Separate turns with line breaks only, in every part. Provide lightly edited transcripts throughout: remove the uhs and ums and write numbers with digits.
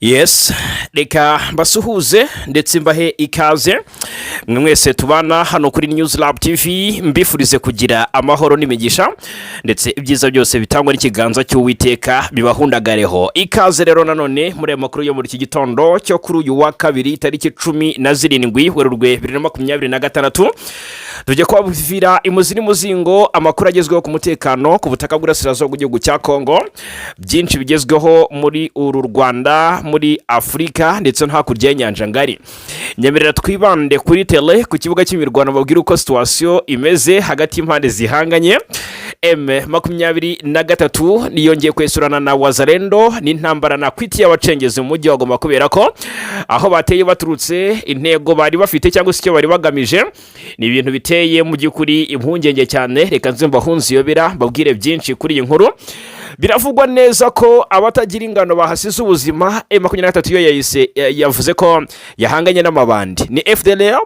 Yes, reka mbasuhuze ndetse mbahe ikaze mwe mwese tubana hano kuri News Lab TV, mbifurize kugira amahoro n'imigisha ndetse ibyiza byose bitangwa n'ikiganza cy'Uwiteka bibahundagareho. Ikaze rero nanone muri amakuru yo muri iki gitondo cyo kuri uyu wa kabiri tariki 17 Werurwe 2026 tujye kwabuvira imuzini muzingo amakuru agezweho ku mutekano ku butaka bw'Urasirazuba bw'igihugu cya Kongo, byinshi bigezweho muri uru Rwanda, muri Afrika ndetse no hakurya y'inyanja ngari. Nyemerera twibande kuri tele ku kibuga cy'imirwano babwira uko situation imeze hagati y'impande zihanganye. M23 niyongeye kwesurana na Wazalendo n'intambara na kwiti y'abacengeze mu mujyi wa Goma, kubera ko aho bateye baturutse intego bari bafite cyangwa se icyo bari bagamije ni ibintu biteye mu gikuri impungenge cyane. Reka nzimba hunzi yobera babwire byinshi kuri iyi nkuru. Biravugwa neza ko abatagira ingano bahasize ubuzima. M23 yo yavuze ko yahanganye n'amabandi ni FDLR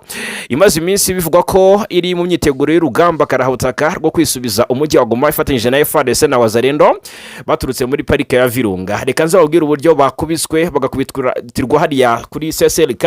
imaze iminsi bivugwa ko iri mu myiteguro y'urugamba karahutaka rwo kwisubiza umujyi wa Goma ifatanyije na FARDC na Wazalendo baturutse muri parike ya Virunga. Reka nzababwira uburyo bakubiswe bagakubitirwa hariya kuri CSLK,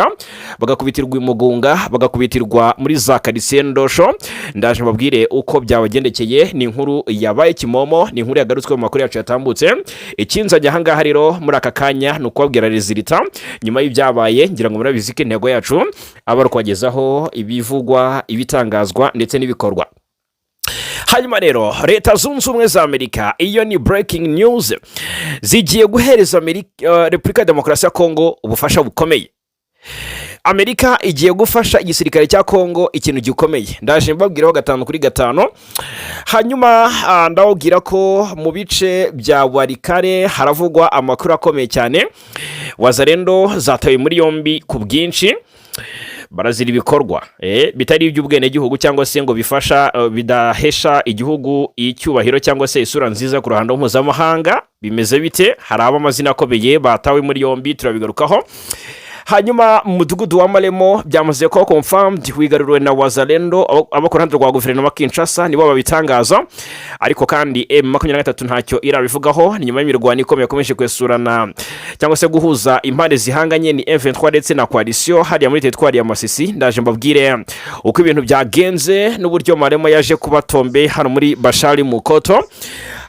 bagakubitirwa imugunga, bagakubitirwa muri za Karisendosho. Ndaje mbabwire uko byabagendekeye. Ni inkuru yabaye kimomo, ni inkuru yagarutswe mu makuru yatambutse. Ikinzanye ahangaha rero muri aka kanya ni ukubabwira resulta nyuma y'ibyabaye. Ngira ngo murabizike intego yacu aba kwagezaho ibivugwa, ibitangazwa ndetse n'ibikorwa. Hanyuma rero Leta Zunze Ubumwe za Amerika, iyo ni breaking news, zigiye guhereza Repubulika ya Demokarasi ya Kongo ubufasha bukomeye. Amerika igiye gufasha igisirikare cya Kongo ikintu gikomeye. Ndaje mbabwiraho 5 kuri 5. Hanyuma ndawubwira ko mu bice bya Warikare haravugwa amakuru akomeye cyane. Wazalendo zatawe muri yombi ku bwinshi, barazira ibikorwa bitari iby'ubwene gihugu cyangwa se ngo bifasha bidahesha igihugu icyubahiro cyangwa se isura nziza ku ruhando mpuzamahanga. Bimeze bite? Hari amazina akomeye batawe muri yombi, turabigarukaho. Hanyuma mudugudu wa Malemo byamaze ko confirmed wigaruriwe na Wazalendo, abakorana rwa guverinoma Kinshasa nibo babitangaza. Ariko kandi M23 ntacyo irabivugaho. Ni nyuma y'imirwano ikomeye yakomeje kwesurana cyangwa se guhuza impande zihanganye ni M23 ndetse na coalition hariya muri teritwari ya Masisi. Ndaje mbabwire uko ibintu byagenze n'uburyo Malemo yaje kubatombe hano muri Bashari Mukoto.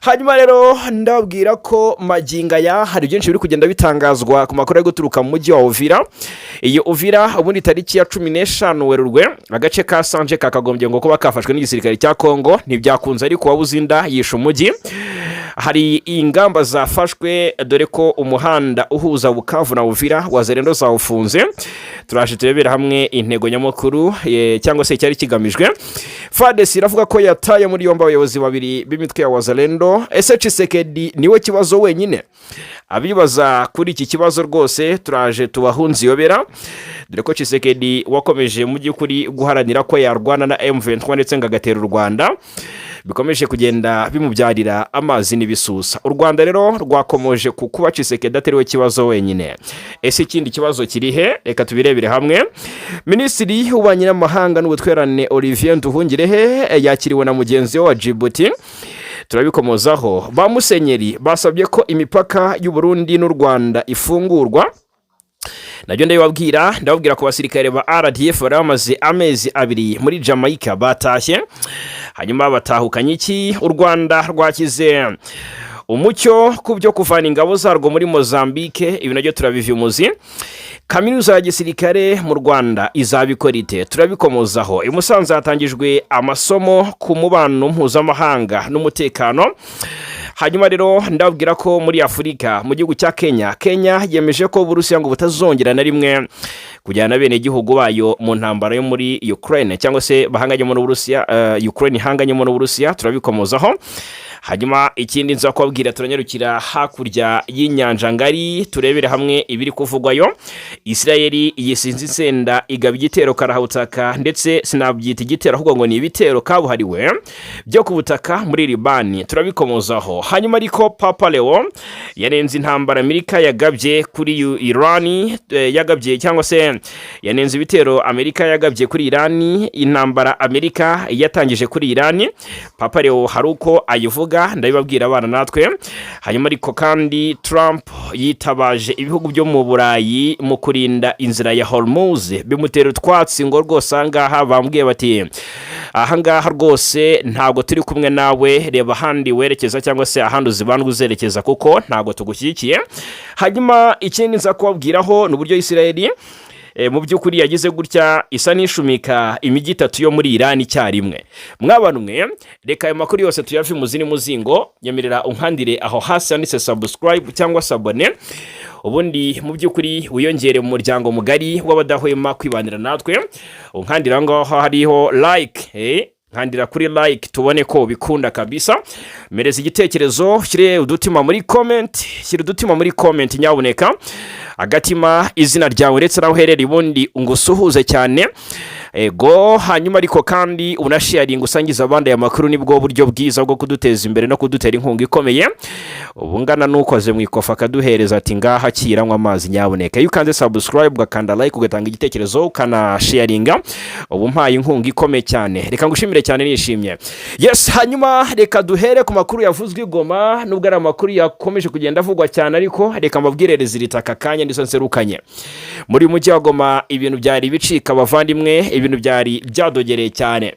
Hanyuma rero ndabwira ko maginga ya hari byinshi biri kugenda bitangazwa ku makuru yo guturuka mu mujyi wa Uvira. Iyo Uvira ubundi tariki ya 15 Werurwe agace ka Sanje kakagombye ngo kuba kafashwe n'igisirikare cya Kongo, ntibyakunze ariko wabuzinda yisha umujyi. Hari ingamba zafashwe dore ko umuhanda uhuza Bukavu na Uvira Wazalendo zawufunze. Turaje turebera hamwe intego nyamukuru cyangwa se cyari kigamijwe. FARDC iravuga ko yataye muri yomba abayobozi babiri b'imitwe ya Wazalendo. Ese Tshisekedi niwe kibazo wenyine? Abibaza kuri iki kibazo rwose turaje tubahunzi yobera, dore ko Tshisekedi wakomeje mu by'ukuri guharanira ko yarwana na M23 ndetse ngagatera u Rwanda, bikomeje kugenda bimubyarira amazi n'ibisusa. U Rwanda rero rwakomoje kukuba Tshisekedi ateriwe kibazo wenyine. Ese ikindi kibazo kirihe? Reka tubirebere hamwe. Minisitiri w'Ububanyi n'Amahanga n'Ubutwererane Olivier Nduhungirehe yakiriwe na mugenzi we wa Djibouti. Turabikomozaho. Ba Musenyeri basabye ko imipaka y'u Burundi n'u Rwanda ifungurwa. Najyo ndababwira ko basirikare ba RDF baramaze amezi 2 muri Jamaica batashye. Hanyuma batahukanye iki? U Rwanda rwakize umucyo ku byo kuvana ingabo zarwo muri Mozambique. Ibi nabyo turabivyumuzi. Kaminuza ya gisirikare mu Rwanda izabikora ite? Turabikomozaho. I Musanze hatangijwe amasomo ku mubano mpuzamahanga n'umutekano. Hanyuma rero ndabwira ko muri Afrika mu gihugu cya Kenya yemeje ko Burusiya ngo butazongera na rimwe kujyana bene gihugu bayo mu ntambara yo muri Ukraine cyangwa se bahanganye mu Burusiya, Ukraine hanganye mu Burusiya. Turabikomozaho. Hanyuma ikindi nza kubabwira turanyarukira hakurya y'inyanja ngari turebere hamwe ibiri kuvugwayo. Israeli yesinze insenda igaba igitero karahutaka, ndetse sinabyita igitero ahubwo ngo ni ibitero kabuhariwe byo ku butaka muri Libani. Turabikomozaho. Hanyuma ariko Papa Leo yanenze intambara Amerika yagabye kuri Irani, yagabye cyangwa se yanenze ibitero Amerika yagabye kuri Irani, intambara Amerika yatangije kuri Irani. Papa Leo haruko ayivuga kuvuga ndabibabwira abana natwe. Hanyuma ariko kandi Trump yitabaje ibihugu byo mu Burayi mu kurinda inzira ya Hormuz, bimutera utwatsi ngo rwose ahangaha bambwiye bati ahangaha rwose ntago turi kumwe nawe, reba ahandi werekeza cyangwa se ahandi uzibandwa uzerekeza kuko ntago tugushyigikiye. Hanyuma ikindi nza kubabwiraho ni uburyo Israeli mu by'ukuri yagize gutya isa n'ishumika imijyi 3 yo muri Iran icyarimwe. Mwabanumwe reka ayo makuru yose tuyavi muzini muzingo, nyemerera unkandire aho hasi handitse subscribe cyangwa sabone, ubundi mu by'ukuri wiyongere mu muryango mugari w'abadahwema kwibanira natwe. Unkandira ngaho hariho like, nkandira kuri like tubone ko bikunda kabisa. Mereza igitekerezo, shire udutima muri comment, nyaboneka agatima izina ryawe ndetse naho uherereye ubundi ungusuhuze cyane. Ego hanyuma ariko kandi unasharinga usangiza abandi ya makuru, nibwo buryo bwiza bwo kuduteza imbere no kudutera inkunga ikomeye. Ubungana nukoze mu ikofa kaduhereza ati ngaha kiranywa amazi nyaboneka. Iyo ukanze subscribe ugakanda like ugatanga igitekerezo ukana sharinga, ubu mpaye inkunga ikomeye cyane. Reka ngushimire cyane nishimye. Yes, hanyuma reka duhere ku makuru yavuzwe Goma, nubwo ari amakuru yakomeje kugenda avugwa cyane, ariko reka mbabwire rezilitaka kanya ndiso nserukanye. Muri mujyi wa Goma ibintu byari bicika bavandimwe, ibintu byari byadogereye cyane.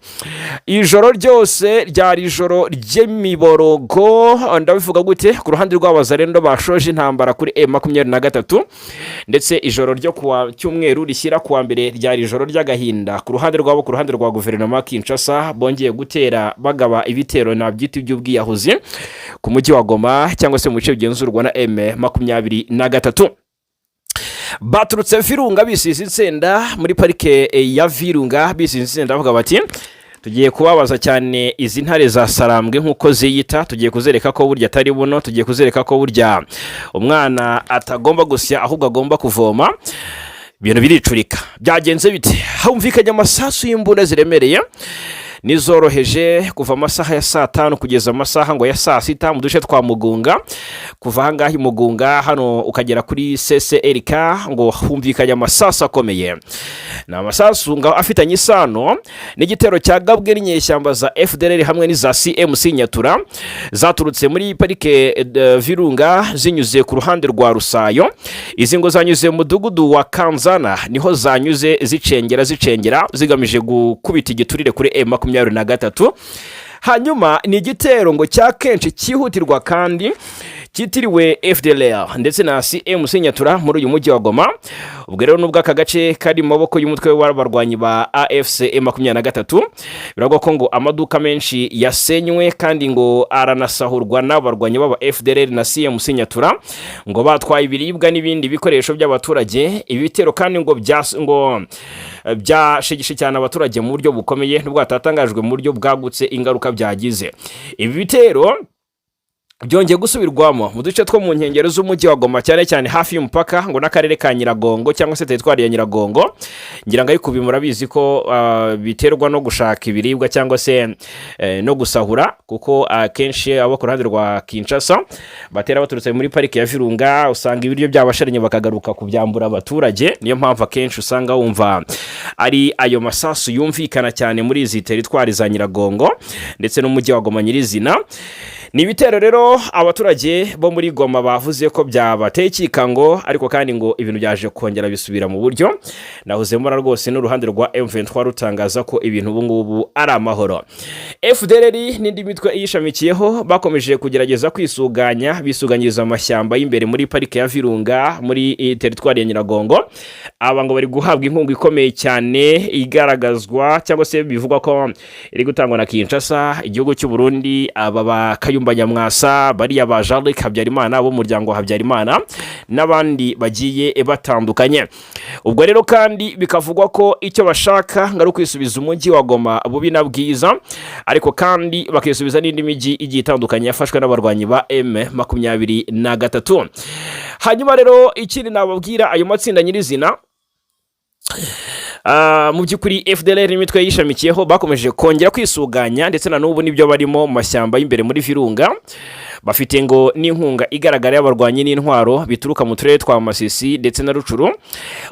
Ijoro ryose ryari ijoro ry'imiborogo, ndabivuga gute, ku ruhande rw'abazarendo bashoje intambara kuri M23, ndetse ijoro ryo kuwa cyumweru rishyira kuwa mbere ryari ijoro ry'agahinda ku ruhande rwabo, ku ruhande rwa guverinoma Kinshasa bongeye gutera bagaba ibitero nabyita by'ubwiyahuzi ku mujyi wa Goma cyangwa se mu bice bigenzurwa na M23. Baturutse Virunga bisize insenda muri parike ya Virunga, bisize insenda bavuga bati tugiye kubabaza cyane izi ntare za Sarambwe nkuko ziyita, tugiye kuzereka ko burya atari buno, tugiye kuzereka ko burya umwana atagomba gusya ahubwo agomba kuvoma. Ibintu biricurika. Byagenze bite? Humvikanye amasasu y'imbunda ziremereye nizoroheje kuva amasaha ya 5 kugeza amasaha ngo ya 6 mu duce twa Mugunga. Kuva ahangaha i Mugunga hano ukagera kuri CCRK ngo humvikanye amasasu akomeye. Na amasasu ngo afitanye isano n'igitero cya gabwe n'inyeshyamba za FDLR hamwe n'iza CMC Nyatura zaturutse muri parike Virunga zinyuze ku ruhande rwa Rusayo. Izi ngo zanyuze mu mudugudu wa Kanzana, niho zanyuze zicengera zigamije gukubita igiturire kuri M23. Hanyuma ni igitero ngo cya kenshi cyihutirwa kandi kitiriwe FDLR ndetse na CMC Nyatura muri uyu mujyi wa Goma. Ubwo rero nubwo aka gace kari mu maboko y'umutwe w'abarwanyi ba AFC M23, biragwa ko ngo amaduka menshi yasenywe kandi ngo aranasahurwa n'abarwanyi baba FDLR na CMC Nyatura, ngo batwaye ibiribwa n'ibindi bikoresho by'abaturage. Ibitero kandi ngo byashigishe cyane abaturage mu buryo bukomeye, nubwo atatangajwe mu buryo bwagutse ingaruka byagize. Ibi bitero byongeye gusubirwamo mu duce two mu nkengero z'umujyi wa Goma, cyane cyane hafi y'umupaka ngo n'akarere ka Nyiragongo cyangwa se teritwari ya Nyiragongo. Ngira ngo ariko murabizi ko biterwa no gushaka ibiribwa cyangwa se no gusahura, kuko akenshi abo ku ruhande rwa Kinshasa batera baturutse muri parike ya Virunga, usanga ibiryo byabasharanye bakagaruka kubyambura abaturage. Niyo mpamvu akenshi usanga wumva ari ayo masasu yumvikana cyane muri izi teritwari za Nyiragongo ndetse n'umujyi wa Goma nyirizina. Ni ibitero rero abaturage bo muri Goma bavuze ko byabateye ikikango, ariko kandi ngo ibintu byaje kongera bisubira mu buryo. Nahuze mbona rwose n'uruhande rwa M23 rutangaza ko ibintu ubu ngubu ari amahoro. FDLR n'indi mitwe yishamikiyeho bakomeje kugerageza bisuganyiriza amashyamba y'imbere muri parike ya Virunga muri teritwari ya Nyiragongo. Aba ngo bari guhabwa inkunga ikomeye cyane igaragazwa cyangwa se bivugwa ko iri gutangwa na Kinshasa, igihugu cy'u Burundi, aba Nyamwasa, bariya ba Jean-Luc Habyarimana bo muryango wa Habyarimana n'abandi bagiye batandukanye. Ubwo rero kandi bikavugwa ko icyo bashaka ngari kwisubiza umujyi wa Goma bubi na bwiza, ariko kandi bakisubiza n'indi mijyi igiye itandukanye yafashwe n'abarwanyi ba M23. Hanyuma rero ikindi nababwira ayo matsinda nyirizina, mu by'ukuri FDLR n'imitwe yishamikiyeho bakomeje kongera kwisuganya ndetse na n'ubu nibyo barimo mu mashyamba y'imbere muri Virunga. Bafite ngo n'inkunga igaragara y'abarwanyi n'intwaro bituruka mu turere twa Masisi ndetse na Rucuru,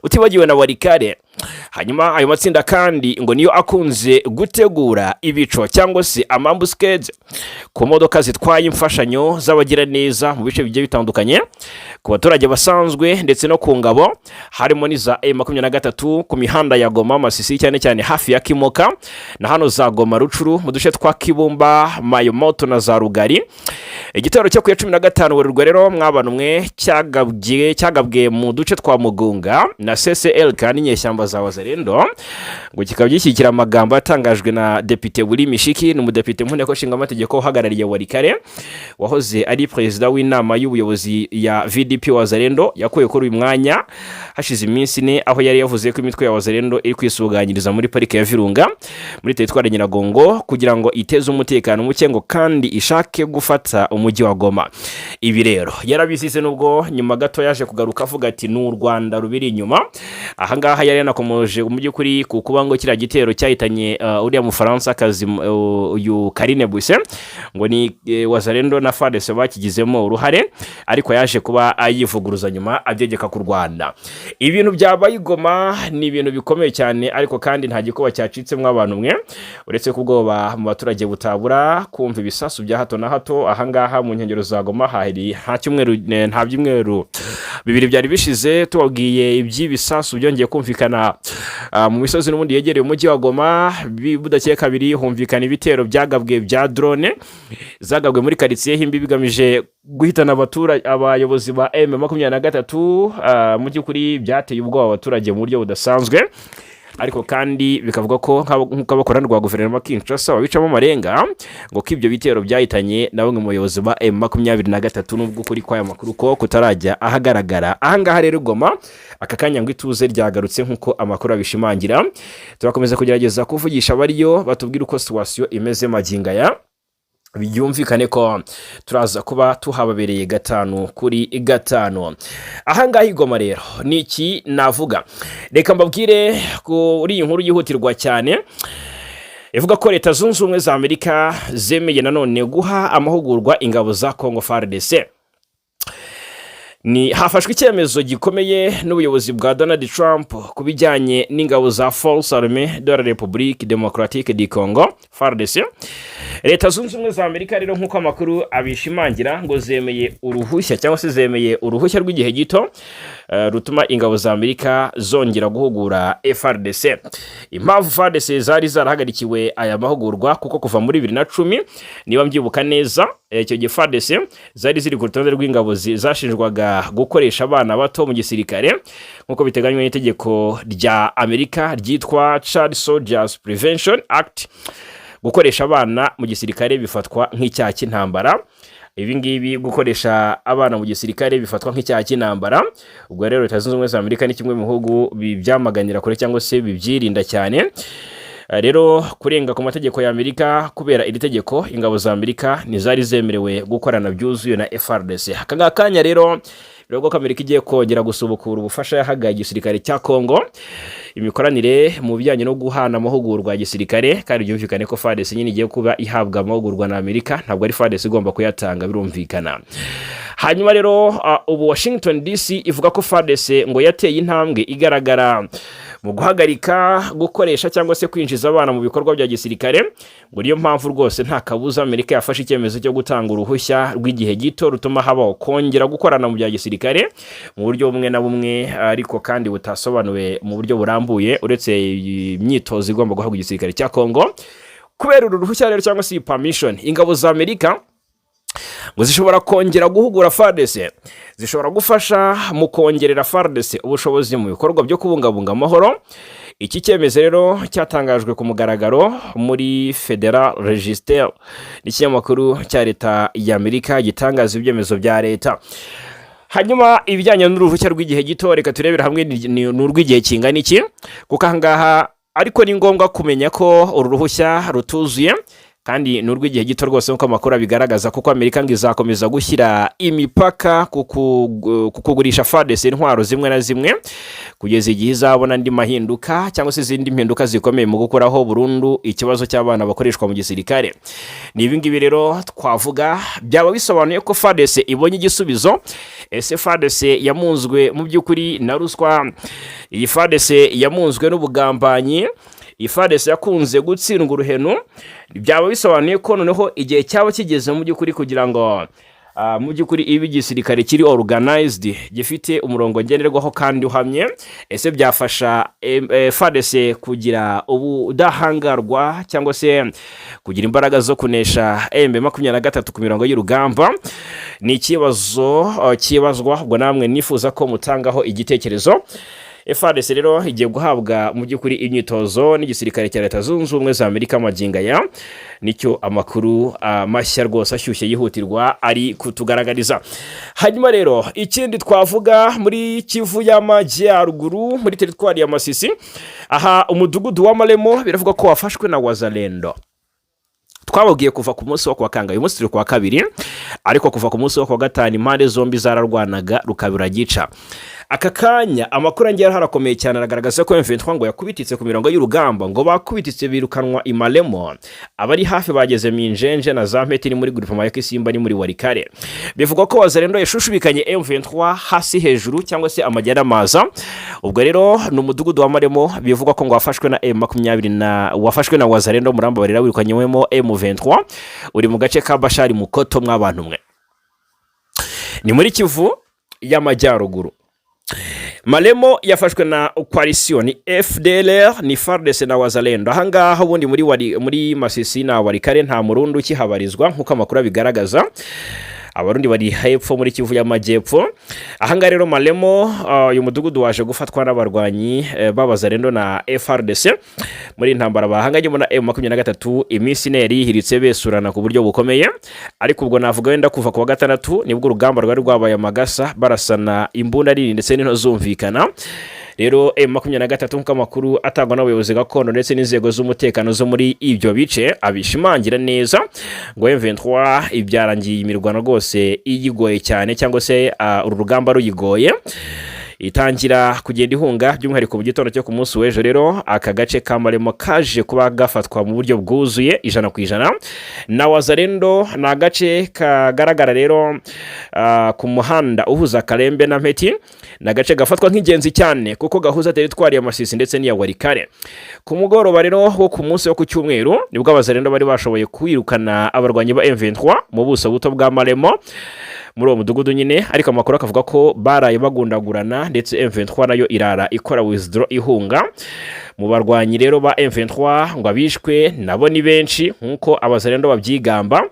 utibagiwe na Warikare. hanyuma ayo matsinda kandi ngo niyo akunze gutegura ibico cyangwa se amambuskede ku modoka zitwaye imfashanyo z'abagira neza mu bice bigiye bitandukanye ku baturage basanzwe ndetse no ku ngabo harimo n'iza M23 ku mihanda ya Goma Masisi cyane cyane hafi ya Kimoka na hano za Goma Rucuru mu duce twa Kibumba Mayomoto na za Rugari. Igitero cyo ku ya 15 Werurwe rero mwabana umwe cyagabwe mu duce twa Mugunga na CCL kandi nyeshyamba za Wazalendo ngo kikaba gishyikira amagambo atangajwe na Depite Buri Mishiki n'umudepite mu nteko nshinga amategeko uhagarariye Warikare wahoze ari perezida w'inama y'ubuyobozi ya VDP Wazalendo yakuye kuri uyu mwanya hashize iminsi ine aho yari yavuze ko imitwe ya Wazalendo iri kwisuganyiriza muri parike ya Virunga muri teritwari Nyiragongo kugira ngo iteze umutekano muke ngo kandi ishake gufata umujyi wa Goma. Ibi rero yarabisize nubwo nyuma gato yaje kugaruka avuga ati n'u Rwanda rubiri inyuma. Aha ngaha yari yanakomoje mu by'ukuri ku kuba ngo kira gitero cyahitanye uriya Mufaransa kazi uyu Karine Buse ngo ni Wazalendo na FARDC bakigizemo uruhare ariko yaje kuba ayivuguruza nyuma abyegeka ku Rwanda. Ibintu byabaye Goma ni ibintu bikomeye cyane ariko kandi nta gikuba cyacitsemo abantu mwe uretse kubwoba mu baturage butabura kumva ibisasu bya hato na hato. Aha ngaha mu nkengero za Goma hahiri nta byumweru bibiri byari bishize tubabwiye iby'ibisasu byongeye kumvikana mu misozi n'ubundi yegereye umujyi wa Goma budakeye kabiri humvikana ibitero byagabwe bya drone zagabwe muri quartier Himbi bigamije guhitana abayobozi ba M23 mu by'ukuri byateye ubwoba abaturage mu buryo budasanzwe ariko kandi bikavuga ko nk'uko abakorana rwa guverinoma Kinshasa babicamo marenga ngo k'ibyo bitero byahitanye na bamwe mu bayobozi ba M23 nubwo kuri kwaya makuru ko kutarajya ahagaragara. Aha ngaha rero Goma aka kanya ngo ituze ryagarutse nk'uko amakuru abishimangira. Turakomeza kugerageza kuvugisha bariyo batubwira uko situation imeze magingaya byumvikane ko turaza kuba tuhababereye 5-5. Aha ngaha Goma rero niki navuga, reka mbabwire kuri iyi nkuru yihutirwa cyane ivuga ko Leta Zunze Ubumwe za Amerika zemeye nanone guha amahugurwa ingabo za Congo FARDC. Ni hafashwe icyemezo gikomeye n'ubuyobozi bwa Donald Trump kubijyanye n'ingabo za Force Armée de la République Démocratique du Congo FARDC. Leta Zunze Ubumwe za Amerika rero nk'uko amakuru abishimangira ngo zemeye uruhushya cyangwa se zemeye uruhushya rw'igihe gito rutuma ingabo za Amerika zongera guhugura FARDC. Impamvu FARDC zari zarahagarikiwe aya mahugurwa kuko kuva muri 2010 niba mbyibuka neza icyo gihe FARDC zari ziri ku rutonde rw'ingabo zashinjwaga gukoresha abana bato mu gisirikare nk'uko biteganywa n'itegeko rya Amerika ryitwa Child Soldiers Prevention Act. Gukoresha abana mu gisirikare bifatwa nk'icyaha cy'intambara. Ibi ngibi gukoresha abana mu gisirikare bifatwa nk'icyaha cy'intambara. Ubwo rero Leta Zunze Ubumwe za Amerika ni kimwe mu bihugu byamaganira kure cyangwa se bibyirinda cyane. Rero kurenga ku mategeko ya Amerika kubera iri tegeko ingabo za Amerika nizari zemerewe gukorana byuzuye na FARDC. Aka kanya rero birego ko Amerika igiye kongera gusubukura ubufasha yahagaye igisirikare cya Congo, imikoranire mu bijyanye no guhana amahugurwa ya gisirikare kandi byumvikane ko FARDC nyine igiye kuba ihabwa amahugurwa na Amerika, ntabwo ari FARDC igomba kuyatanga birumvikana. Hanyuma rero ubu Washington DC ivuga ko FARDC ngo yateye intambwe igaragara mu guhagarika gukoresha cyangwa se kwinjiza abana mu bikorwa bya gisirikare. Ngo niyo mpamvu rwose nta kabuza Amerika yafashe icyemezo cyo gutanga uruhushya rw'igihe gito rutuma habaho kongera gukorana mu bya gisirikare mu buryo bumwe na bumwe ariko kandi butasobanuwe mu buryo burambuye uretse imyitozo igomba guhabwa igisirikare cya Congo. Kubera uru ruhushya rero cyangwa se permission ingabo za Amerika ngo zishobora kongera guhugura FARDC, zishobora gufasha mu kongerera FARDC ubushobozi mu bikorwa byo kubungabunga amahoro. Iki cyemezo rero cyatangajwe ku mugaragaro muri Federal Register n'ikinyamakuru cya Leta ya Amerika gitangaza ibyemezo bya leta. Hanyuma ibijyanye n'uruhushya rw'igihe gito reka turebera hamwe n'urw'igihe kingana iki kuko ahangaha ariko ni ngombwa kumenya ko uru ruhushya rutuzuye kandi n'urw'igihe gito rwose nk'uko amakuru bigaragaza kuko Amerika ngo izakomeza gushyira imipaka kukugurisha FARDC intwaro zimwe na zimwe kugeza igihe izabona andi mahinduka cyangwa se izindi mpinduka zikomeye mu gukuraho burundu ikibazo cy'abana bakoreshwa mu gisirikare. Ni ibi ngibi rero twavuga byaba bisobanuye ko FARDC ibonye igisubizo ese FARDC yamunzwe mu by'ukuri na ruswa? Iyi FARDC yamunzwe n'ubugambanyi? Iyi FARDC yakunze gutsindwa uruhenu? Byaba bisobanuye ko noneho igihe cyaba kigeze mu by'ukuri kugira ngo mu by'ukuri ibi gisirikare kiri organized, gifite umurongo ngenderwaho kandi uhamye? Ese byafasha FARDC kugira ubudahangarwa cyangwa se kugira imbaraga zo kunesha M23 ku mirongo y'urugamba? Ni ikibazo kibazwa, ubwo namwe nifuza ko mutangaho igitekerezo. FARDC rero igiye guhabwa mu by'ukuri imyitozo n'igisirikare cya Leta Zunze Ubumwe za Amerika maginga ya, nicyo amakuru mashya rwose ashyushye yihutirwa ari kutugaragariza. Hanyuma rero ikindi twavuga muri Kivu y'Amajyaruguru, muri teritwari ya Masisi, aha umudugudu wa Malemo biravuga ko wafashwe na Wazalendo. Twababwiye kuva ku munsi wo kwa kanga, uyu munsi turi kwa kabiri, ariko kuva ku munsi wo kwa gatanu impande zombi zararwanaga rukabira gica. Aka kanya amakuru angiye harakomeye cyane, aragaragaza ko M23 ngo yakubititse ku mirongo y'urugamba, ngo bakubititse birukanwa i Malemo. Abari hafi bageze Minjenje na Zampeti ni muri groupement ya Kisimba ni muri Warikare. Bivuga ko Wazalendo yashushubikanye M23 hasi hejuru cyangwa se amajyana maza. Ubwo rero n'umudugudu wa Malemo bivuga ko ngo wafashwe na M20 na wafashwe na Wazalendo Muramba barira wirukanywemo M23 uri mu gace ka Bashari Mukoto mw'abantu mwe. Ni muri Kivu y'Amajyaruguru. Malemo yafashwe na coalition FDLR ni FARDC na Wazalendo. Ahangaha ubundi muri Masisi na Warikare nta murundi ukihabarizwa nkuko amakuru abigaragaza. Abarundi bari hepfo muri Kivu y'Amajyepfo. Ahangaha rero Malemo uyu mudugudu waje gufatwa n'abarwanyi b'Abazalendo na FARDC muri intambara bahanganye na M23. Iminsi neri yihiritse besurana ku buryo bukomeye, ariko ubwo navuga wenda kuva ku wa gatandatu nibwo urugamba rwari rwabaye amagasa, barasana imbunda nini ndetse n'into zumvikana. Rero M23 nkuko amakuru atangwa n'abayobozi gakondo ndetse n'inzego z'umutekano zo muri ibyo bice abishimangira neza ngo M23 ibyarangiye imirwano rwose iyigoye cyane, cyangwa se uru rugamba ruyigoye itangira kugenda ihunga by'umwihariko mu gitondo cyo ku munsi w'ejo. Rero aka gace ka Malemo kaje kuba gafatwa mu buryo bwuzuye 100%. Na Wazalendo na agace kagaragara rero ku muhanda uhuza Kalembe na Mpeti, na gace gafatwa nk'ingenzi cyane kuko gahuza teritwari ya Masisi ndetse n'iya Warikare. Ku mugoroba rero wo ku munsi wo ku cyumweru nibwo Abazalendo bari bashoboye kwirukana abarwanyi ba M23 mu buso buto bwa Malemo muri uwo mudugudu nyine, ariko amakuru akavuga ko baraye bagundagurana ndetse M23 nayo irara ikora withdraw ihunga. Mu barwanyi rero ba M23 ngo abishwe nabo ni benshi nkuko Abazalendo babyigamba,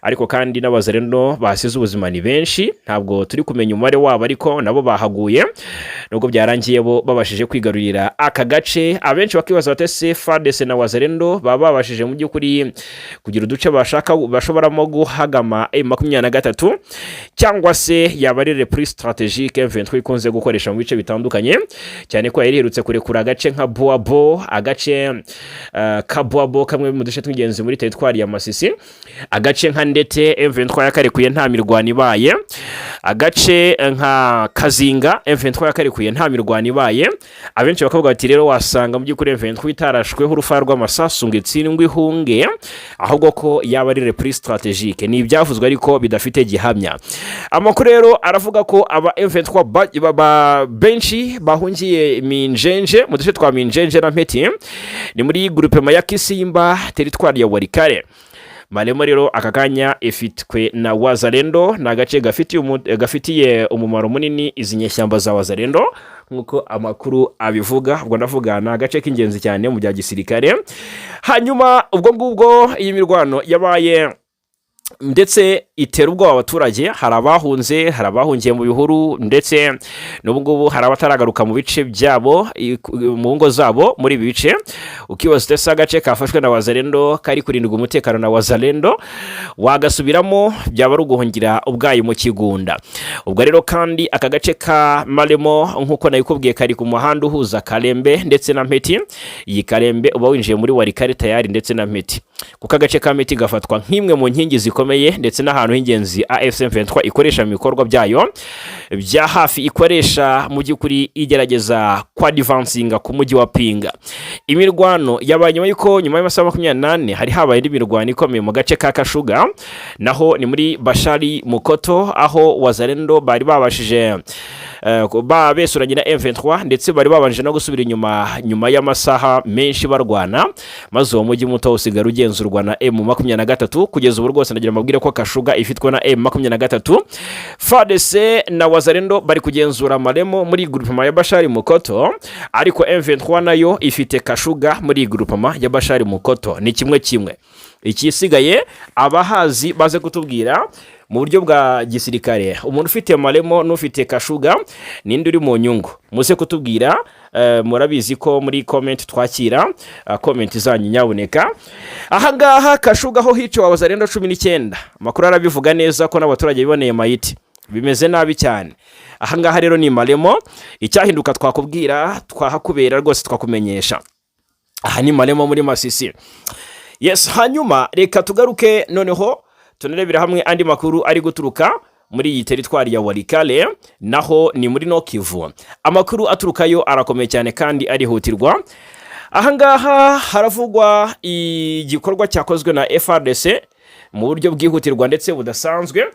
ariko kandi n'Abazalendo basize ubuzima ni benshi, ntabwo turi kumenya umubare wabo, ariko nabo bahaguye nubwo byarangiye bo babashije kwigarurira aka gace. Abenshi bakibaza batese FARDC na Wazalendo baba babashije mu by'ukuri kugira uduce bashoboramo guhagama M23 cyangwa se yabari reprise strategique M23 ikunze gukoresha mu bice bitandukanye, cyane ko yariherutse kurekura agace nka Boabo, agace Kaboabo kamwe mu duce tw'ingenzi muri teritwari ya Masisi, agace nka Ndete M23 yakarekuye nta mirwano ibaye, agace nka Kazinga M23 yakarekuye nta mirwano ibaye. Abenshi bakavuga bati rero wasanga mu by'ukuri M23 itarashweho urufa rw'amasasu ngo itsindwe ihunge, ahubwo ko yaba ari reprise strategique. Ni ibyavuzwe ariko bidafite gihamya. Amakuru rero aravuga ko aba M23 benshi bahungiye Minjenje, mu duce twa Minjenje na Mpeti ni muri groupement ya Kisimba teritwari ya Warikare. Malemo rero aka kanya ifitwe na Wazalendo, na gace gafitiye umumaro munini izi nyeshyamba za Wazalendo nkuko amakuru abivuga. Ubwo ndavuga na gace k'ingenzi cyane mu bya gisirikare. Hanyuma ubwo ngubwo iyi mirwano yabaye ndetse itera ubwoba abaturage, hari abahunze, hari abahungiye mu bihuru, ndetse n'ubwo hari abataragaruka mu bice byabo mu ngo zabo muri ibi bice. Ukibaza utese agace kafashwe na Wazalendo kari kurindwa umutekano na Wazalendo wagasubiramo byaba ari uguhungira ubwayi mu kigunda. Ubwo rero kandi aka gace ka Malemo nkuko nayikubwiye kari ku muhanda uhuza Kalembe ndetse na Mpeti. Iyi Kalembe uba winjiye muri Warikare tayari ndetse na Mpeti, kuko agace ka Mpeti gafatwa nk'imwe mu nkingi zikomeye hakomeye ndetse n'ahantu h'ingenzi AFC M23 ikoresha mu bikorwa byayo bya hafi, ikoresha mu by'ukuri igerageza kwadivansinga ku mujyi wa Pinga. Imirwano yabaye nyuma y'amasaha 28 hari habaye indi mirwano ikomeye mu gace ka Kashuga, naho ni muri Bashari Mukoto, aho Wazalendo bari babashije besuranye na M23 ndetse bari babanje no gusubira nyuma y'amasaha menshi barwana, maze uwo mujyi muto usigara ugenzurwa na M23 kugeza ubu rwose. Ndagira mabwire ko Kashuga ifitwe na M23. FARDC na Wazalendo bari kugenzura Maremo muri groupement ya Bashari Mukoto, ariko M23 nayo ifite Kashuga muri groupement ya Bashari Mukoto. Ni kimwe ikisigaye abahazi baze kutubwira mu buryo bwa gisirikare, umuntu ufite Maremo n'ufite Kashuga ninde uri mu nyungu, muze kutubwira. Murabizi ko muri comment twakira comment zanyu nyaboneka. Ahangaha Kashuga ho hico Wazalendo 19, makuru arabivuga neza ko n'abaturage biboneye mayiti, bimeze nabi cyane. Ahangaha rero ni Maremo, icyahinduka twakubwira, twahakubera rwose twakumenyesha. Aha ni Maremo muri Masisi. Yes, hanyuma reka tugaruke noneho tunarebera hamwe andi makuru ari guturuka muri iyi teritwari ya Walikale, naho ni muri no Kivu. Amakuru aturukayo arakomeye cyane kandi arihutirwa. Ahangaha haravugwa igikorwa cyakozwe na FARDC mu buryo bwihutirwa ndetse budasanzwe.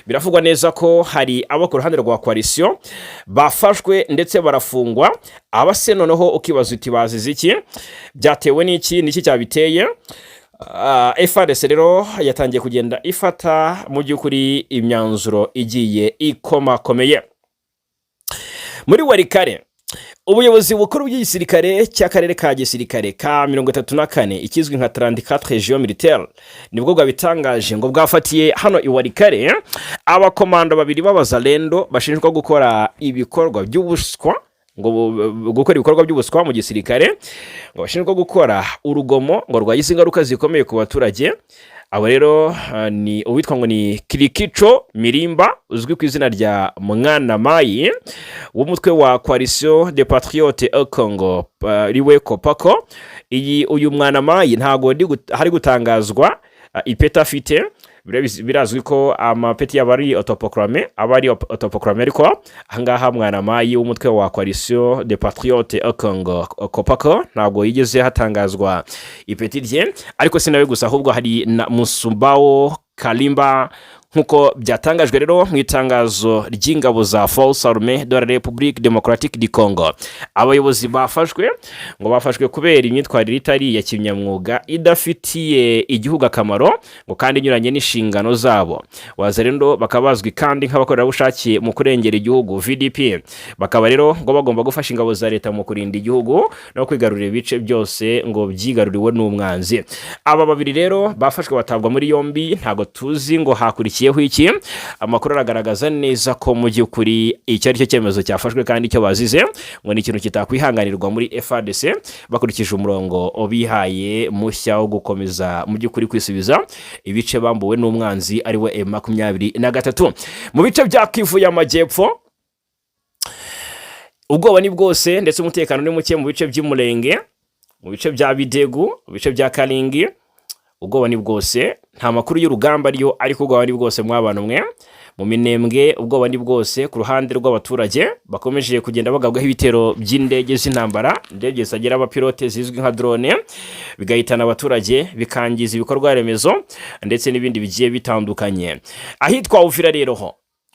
Biravugwa neza ko hari abo ku ruhande rwa coalition bafashwe ndetse barafungwa. Abase noneho ukibaza uti bazize iki, byatewe n'iki cyabiteye. FARDC rero yatangiye kugenda ifata mu by'ukuri imyanzuro igiye ikomakomeye. Muri Walikale, ubuyobozi bukuru bw'igisirikare cy'akarere ka gisirikare ka 34 ikizwi nka 34 Region Militaire nibwo bwabitangaje ngo bwafatiye hano i Walikale abakomando babiri b'Abazalendo bashinjwa gukora ibikorwa by'ubuswa, mu gisirikare, ngo bashinjwa gukora urugomo ngo rwagize ingaruka zikomeye ku baturage. Abo rero ni uwitwa ngo ni Kirikico Mirimba, uzwi ku izina rya Mwana Mayi, w'umutwe wa Coalition des Patriotes au Congo riwe Kopako. Uyu Mwana Mayi ntago hari gutangazwa ipeta afite. Birazwi ko amapeti y'abari autoproclamé ariko ahangaha Mwana Mayi w'umutwe wa Coalition des Patriotes au Congo Kopako ntabwo yigeze hatangazwa ipeti rye. Ariko sinawe gusa, ahubwo hari na Musumbao Kalimba, nkuko byatangajwe rero mu itangazo ry'ingabo za Force Armée de la République Démocratique du Congo. Abayobozi bafashwe kubera imyitwarire itari ya kinyamwuga idafitiye igihugu akamaro ngo kandi inyuranye n'inshingano zabo. Wazalendo bakabazwi kandi nk'abakorerabushake mu kurengera igihugu VDP, bakaba rero ngo bagomba gufasha ingabo za leta mu kurinda igihugu no kwigarurira ibice byose ngo byigaruriwe n'umwanzi. Aba babiri rero bafashwe batabwa muri yombi, ntago tuzi ngo hakurikiyeho iki. Amakuru aragaragaza neza ko mu by'ukuri icyo ari cyo cyemezo cyafashwe kandi icyo bazize ngo ni ikintu kitakwihanganirwa muri FARDC, bakurikije umurongo obihaye mushya wo gukomeza mu by'ukuri kwisubiza ibice bambuwe n'umwanzi ari we M23. Mu bice bya Kivu y'Amajyepfo ubwoba ni bwose ndetse umutekano ni muke mu bice by'Umurenge, mu bice bya Bidegu, mu bice bya Kalingi. Ubwoba ni bwose, nta makuru y'urugamba ariyo, ariko ubwoba ni bwose mwabana mwe. Mu Minembwe ubwoba ni bwose ku ruhande rw'abaturage, bakomeje kugenda bagabwaho ibitero by'indege z'intambara, indege zagera abapilote zizwi nka drone, bigahitana abaturage, bikangiza ibikorwa remezo ndetse n'ibindi bigiye bitandukanye. Ahitwa Uvira rero ho,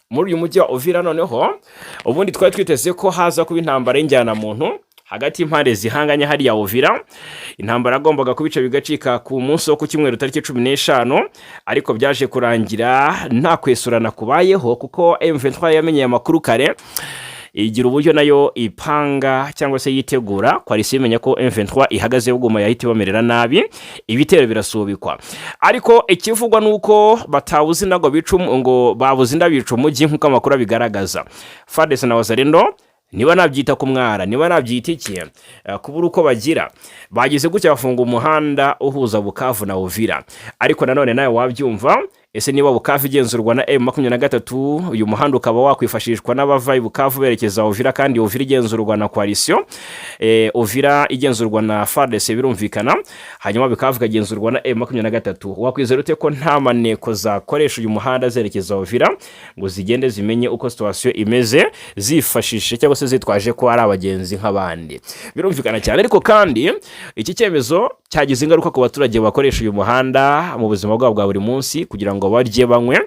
muri uyu mujyi wa Uvira noneho, ubundi twari twiteze ko haza kuba intambara y'injyana muntu hagati impande zihanganye hari ya Uvira. Intambara agombaga kubica bigacika ku munsi wo ku cyumweru tariki 15, ariko byaje kurangira nta kwesurana kubayeho kuko M23 yamenye amakuru kare, igira uburyo nayo ipanga cyangwa se yitegura kwari imenya ko M23 ihagaze uguma yahita bamerera nabi, ibitero birasubikwa. Ariko ikivugwa nuko batabuze nago bicumu ngo babuze ndabica umujyi nkuko amakuru bigaragaza. FARDC na Wazalendo niba nabyita kumwara, niba nabyita iki kubura uko bagira, bagize gutya bafunga umuhanda uhuza Bukavu na Uvira. Ariko nanone nayo wabyumva ese niba Bukavu igenzurwa na M23 uyu muhanda ukaba wakwifashishwa n'abava Bukavu berekeza Uvira, kandi Uvira igenzurwa na coalition, Uvira igenzurwa na FARDC birumvikana, hanyuma Bukavu ikagenzurwa na M23. Wakwizera ute ko nta maneko zakoresha uyu muhanda zerekeza Uvira ngo zigende zimenye uko situation imeze, zifashishe cyangwa se zitwaje ko ari abagenzi nk'abandi? Birumvikana cyane. Ariko kandi iki cyemezo cyagize ingaruka ku baturage bakoresha uyu muhanda mu buzima bwabo bwa buri munsi kugira ngo barye banywe,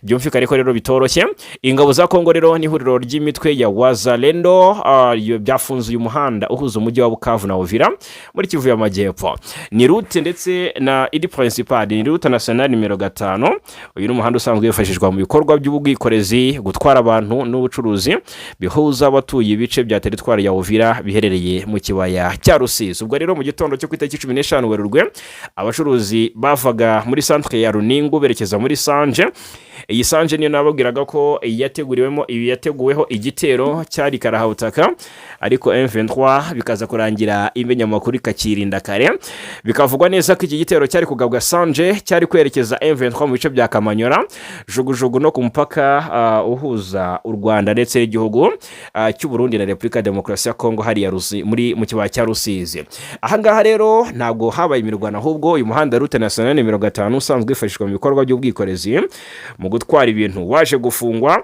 byumvikane ko rero bitoroshye. Ingabo za Kongo rero n'ihuriro ry'imitwe ya Wazalendo byafunze uyu muhanda uhuza umujyi wa Bukavu na Uvira muri Kivu y'Amajyepfo. Ni route ndetse na idi principal, ni route nationale nimero 5. Uyu ni umuhanda usanzwe wifashishwa mu bikorwa by'ubwikorezi, gutwara abantu n'ubucuruzi bihuza abatuye ibice bya teritwari ya Uvira biherereye mu kibaya cya Rusizi. Ubwo rero mu gitondo cyo ku itariki 15 Werurwe abacuruzi bavaga muri centre ya Runingu berekeza muri Sanje. Iyi Sanje niyo nababwiraga ko yateguweho igitero cyari karahabutaka, ariko M23 bikaza kurangira imenya makuru ikakirinda kare. Bikavugwa neza ko iki gitero cyari kugabwa Sanje, cyari kwerekeza M23 mu bice bya Kamanyora, Jugujugu no ku mupaka uhuza u Rwanda ndetse n'igihugu cy'u Burundi na Repubulika Demokarasi ya Kongo hariya mu kibaya cya Rusizi. Aha ngaha rero ntabwo habaye imirwano, ahubwo uyu muhanda route nationale nimero 5 usanzwe wifashishwa mu bikorwa by'ubwikorezi mu gutwara ibintu waje gufungwa.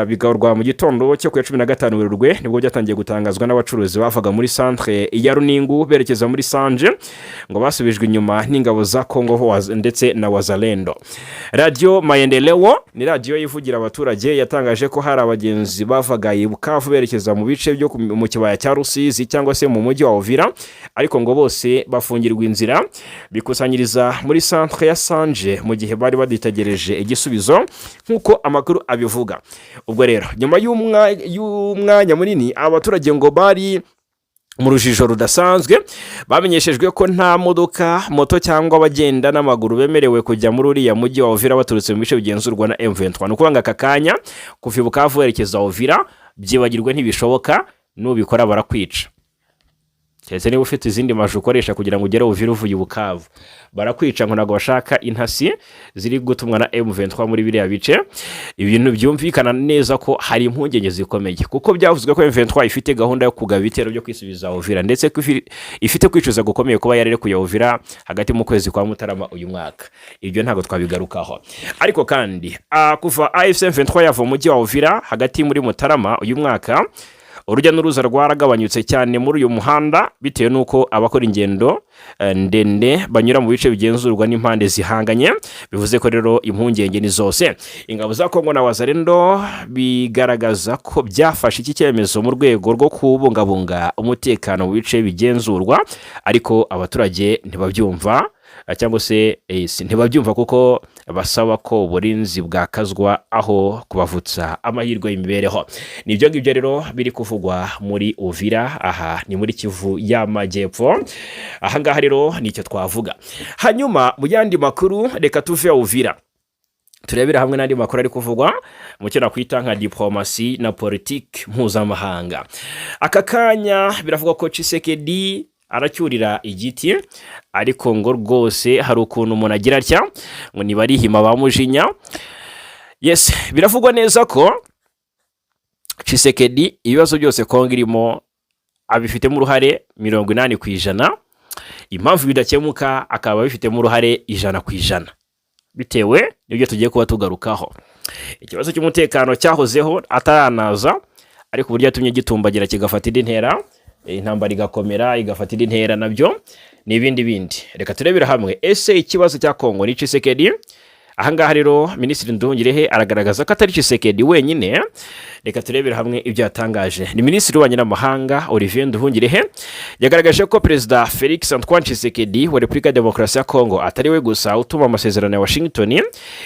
Bigaurwa mu gitondo cyo ku 15 Werurwe nibwo byatangiye gutangazwa n'abacuruzi bavaga muri centre ya Runingu berekeza muri Sanje ngo basubijwe inyuma n'ingabo za Kongo ndetse na Wazalendo. Radio Maendeleo ni radio yivugira abaturage yatangaje ko hari abagenzi bavaga Bukavu berekeza mu bice byo mu kibaya cya Rusizi cyangwa se mu mujyi wa Uvira, ariko ngo bose bafungirwa inzira bikusanyiriza muri centre ya Sanje mu gihe bari baditegereje igisubizo nkuko amakuru abivuga. Ubwo rero nyuma y'umwanya munini abaturage ngo bari mu rujijo rudasanzwe, bamenyeshejwe ko nta modoka, moto cyangwa abagenda n'amaguru bemerewe kujya muri uriya mujyi wa Uvira baturutse mu bice bigenzurwa na M23. No kubanga aka kanya kuva Bukavu werekeza Uvira byibagirwe ntibishoboka, nubikora barakwica. Cyese niba ufite izindi maje ukoresha kugira ngo ugere Uvira uvuye Bukavu, barakwica ngo nago bashaka intasi ziri gutumwa na M23 muri biriya bice. Ibintu byumvikana neza ko hari impungenge zikomeye, kuko byavuzwe ko M23 ifite gahunda yo kugaba ibitero byo kwisubiza Uvira, ndetse ko ifite kwicuza gukomeye kuba yarere kuya Uvira hagati mu kwezi kwa Mutarama uyu mwaka. Ibyo ntago twabigarukaho. Ariko kandi kuva AFC M23 yava mu mujyi wa Uvira hagati muri Mutarama uyu mwaka, urujya n'uruza rwaragabanyutse cyane muri uyu muhanda bitewe nuko abakora ingendo ndende banyura mu bice bigenzurwa n'impande zihanganye. Bivuze ko rero impungenge ni zose. Ingabo za Kongo na Wazalendo bigaragaza ko byafashe iki cyemezo mu rwego rwo kubungabunga umutekano mu bice bigenzurwa, ariko abaturage ntibabyumva cyangwa se ntibabyumva kuko basaba ko uburinzi bwakazwa aho kubavutsa amahirwe y'imibereho. Nibyo ngibyo rero biri kuvugwa muri Uvira, aha ni muri Kivu y'Amajyepfo. Aha ngaha rero nicyo twavuga. Hanyuma mu yandi makuru reka tuve Uvira turebera hamwe n'andi makuru ari kuvugwa mu cyo nakwita nka diplomasi na politiki mpuzamahanga. Aka kanya biravuga ko Tshisekedi aracyurira igiti, ariko ngo rwose hari ukuntu umuntu agira atya ngo nibarihima bamujinya. Yes, biravugwa neza ko Tshisekedi ibibazo byose Kongo irimo abifitemo uruhare 80%, impamvu bidakemuka akaba abifitemo uruhare 100%, bitewe n'ibyo tugiye kuba tugarukaho. Ikibazo cy'umutekano cyahozeho ataranaza, ariko uburyo yatumye gitumbagira kigafata indi ntera, intambara igakomera igafata indi ntera, nabyo n'ibindi bindi. Reka turebera hamwe ese ikibazo cya Kongo ni Tshisekedi. Aha ngaha rero Minisitiri Nduhungirehe aragaragaza ko atari Tshisekedi wenyine. Reka turebera hamwe ibyo yatangaje. Ni Minisitiri w'Ububanyi n'Amahanga Olivier Nduhungirehe yagaragaje ko Perezida Felix Antoine Tshisekedi wa Repubulika ya Demokarasi ya Kongo atari we gusa utuma amasezerano ya Washington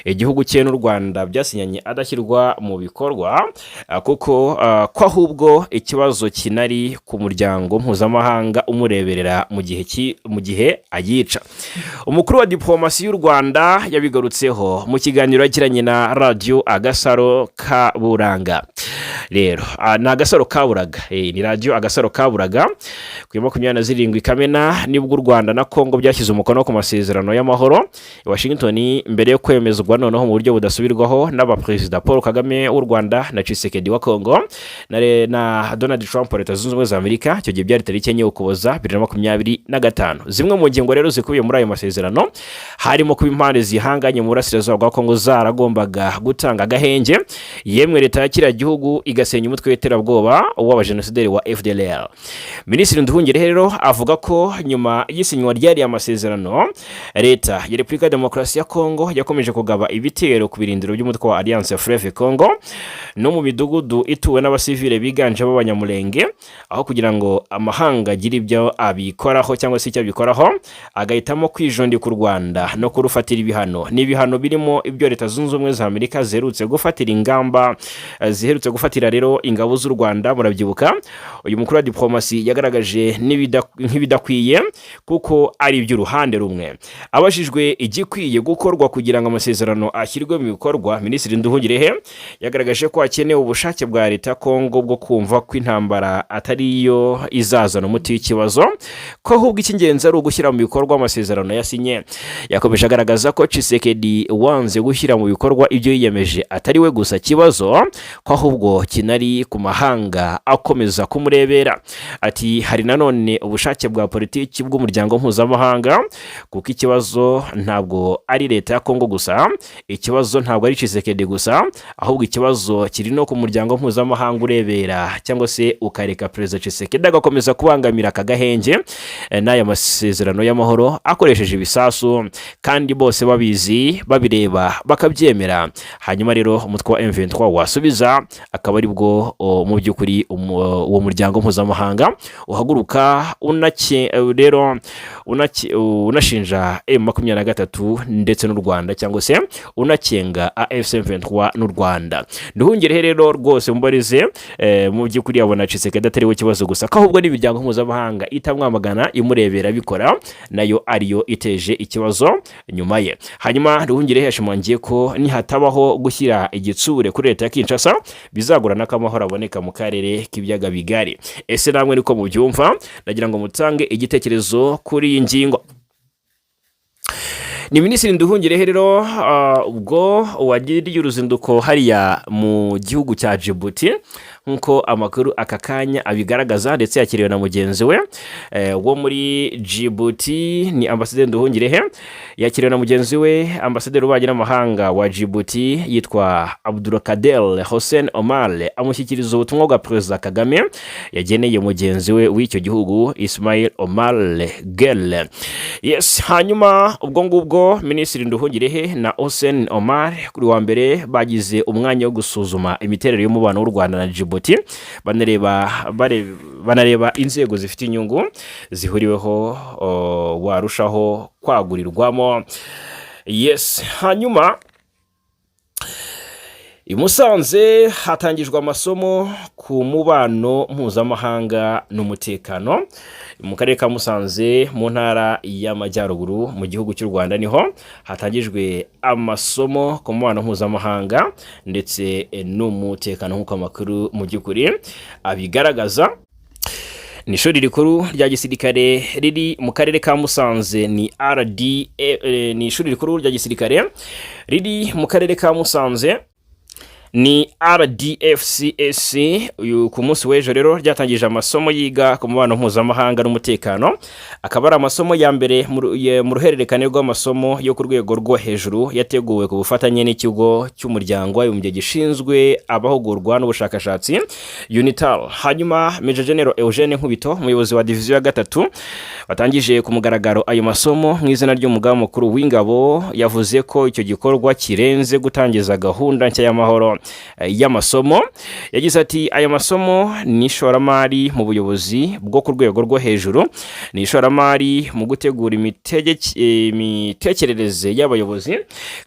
igihugu cye n'u Rwanda byasinyanye adashyirwa mu bikorwa, kuko ko ahubwo ikibazo kinari ku muryango mpuzamahanga umureberera mu gihe ayica. Umukuru wa diplomasi y'u Rwanda yabigarutseho yabigarutseho mu kiganiro yagiranye na Radio Agasaro Kaburanga. Rero ni Agasaro Kaburaga, ni Radio Agasaro Kaburaga ku 27 Kamena nibwo u Rwanda na Kongo byashyize umukono ku masezerano y'amahoro i Washington mbere yo kwemezwa noneho mu buryo budasubirwaho n'abaperezida Paul Kagame w'u Rwanda na Tshisekedi wa Kongo na Donald Trump wa Leta Zunze Ubumwe za Amerika. Icyo gihe byari tariki enye Ukuboza 2025. Zimwe mu ngingo rero zikubiye muri ayo masezerano harimo kuba impande zihanganye mu burasirazuba bwa Kongo zaragombaga gutanga agahenge, yemwe leta ya kiriya gihugu igasenya umutwe w'iterabwoba w'abajenosideri wa FDLR. Minisitiri Nduhungire rero avuga ko nyuma y'isinywa ryari amasezerano, leta ya Repubulika ya Demokarasi ya Kongo yakomeje kugaba ibitero ku birindiro by'umutwe wa Alliance Fleuve Congo no mu midugudu ituwe n'abasivile biganjemo abanyamulenge, aho kugira ngo amahanga agire ibyo abikoraho cyangwa se icyo abikoraho, agahitamo kwijondika ku Rwanda no kurufatira ibihano. N'ibihano birimo ibyo Leta Zunze Ubumwe za Amerika ziherutse gufatira ingamba, ziherutse gufatira rero ingabo z'u Rwanda. Murabyibuka uyu mukuru wa diplomasi yagaragaje nk'ibidakwiye kuko ari iby'uruhande rumwe. Abajijwe igikwiye gukorwa kugira ngo amasezerano ashyirwe mu bikorwa, Minisitiri Nduhungirehe yagaragaje ko hakenewe ubushake bwa Leta Kongo bwo kumva ko intambara atari yo izazana umuti w'ikibazo, ko ahubwo icy'ingenzi ari ugushyira mu bikorwa amasezerano yasinye. Yakomeje agaragaza ko Tshisekedi wanze gushyira mu bikorwa ibyo yiyemeje atari we gusa kibazo, ko ahubwo kinari ku mahanga akomeza kumurebera. Ati hari nanone ubushake bwa politiki bw'umuryango mpuzamahanga, kuko ikibazo ntabwo ari Leta ya Kongo gusa, ikibazo ntabwo ari Tshisekedi gusa, ahubwo ikibazo kiri no ku muryango mpuzamahanga urebera cyangwa se ukareka Perezida Tshisekedi agakomeza kubangamira akagahenge n'aya masezerano y'amahoro akoresheje ibisasu, kandi bose babizi babireba bakabyemera. Hanyuma rero umutwe wa M23 wasubiza, akaba ari bwo mu by'ukuri uwo muryango mpuzamahanga uhaguruka unashinja M23 ndetse n'u Rwanda, cyangwa se unakenga AFC M23 n'u Rwanda. Nduhungire rero rwose mbarize mu by'ukuri yabona Tshisekedi atari we kibazo gusa, ko ahubwo n'imiryango mpuzamahanga itamwamagana imurebera bikora nayo ariyo iteje ikibazo nyuma ye. Hanyuma Nduhungire yashimangiye ko nihatabaho gushyira igitsure kuri Leta ya Kinshasa bizagorana ko amahoro aboneka mu karere k'ibyaga bigari. Ese namwe niko mubyumva? Nagira ngo mutange igitekerezo kuri iyi ngingo. Ni Minisitiri Nduhungire rero ubwo wagiriye uruzinduko hariya mu gihugu cya Djibouti, nkuko amakuru aka kanya abigaragaza, ndetse yakiriwe na mugenzi we wo muri Djibouti. Ni Ambasaderi Nduhungire yakiriwe na mugenzi we Ambasaderi w'ububanyi n'amahanga wa Djibouti yitwa Abdulkader Hossein Omar, amushyikiriza ubutumwa bwa Perezida Kagame yageneye mugenzi we w'icyo gihugu Ismail Omar Guelleh. Yes, hanyuma ubwo ngubwo Minisitiri Nduhungire na Hossein Omar kuri wa mbere bagize umwanya wo gusuzuma imiterere y'umubano w'u Rwanda na Djibouti, banareba inzego zifite inyungu zihuriweho warushaho kwagurirwamo. Yes, hanyuma i Musanze hatangijwe amasomo ku mubano mpuzamahanga n'umutekano. Mu karere ka Musanze mu ntara y'Amajyaruguru mu gihugu cy'u Rwanda niho hatangijwe amasomo ku mubano mpuzamahanga ndetse n'umutekano, nk'uko amakuru mu by'ukuri abigaragaza. Ni ishuri rikuru rya gisirikare riri mu karere ka Musanze, ni ishuri rikuru rya gisirikare riri mu karere ka Musanze, ni RDFCSC. Uyu ku munsi w'ejo rero ryatangije amasomo yiga ku mubano mpuzamahanga n'umutekano, akaba ari amasomo ya mbere mu ruhererekane rw'amasomo yo ku rwego rwo hejuru yateguwe ku bufatanye n'ikigo cy'umuryango w'abibumbye gishinzwe abahugurwa n'ubushakashatsi UNITAL. Hanyuma Major General Eugene Nkubito, umuyobozi wa diviziyo ya 3, watangije ku mugaragaro ayo masomo mu izina ry'umugaba mukuru w'ingabo, yavuze ko icyo gikorwa kirenze gutangiza gahunda nshya y'amahoro y'amasomo. Yagize ati aya masomo ni ishoramari mu buyobozi bwo ku rwego rwo hejuru, ni ishoramari mu gutegura imitekerereze y'abayobozi,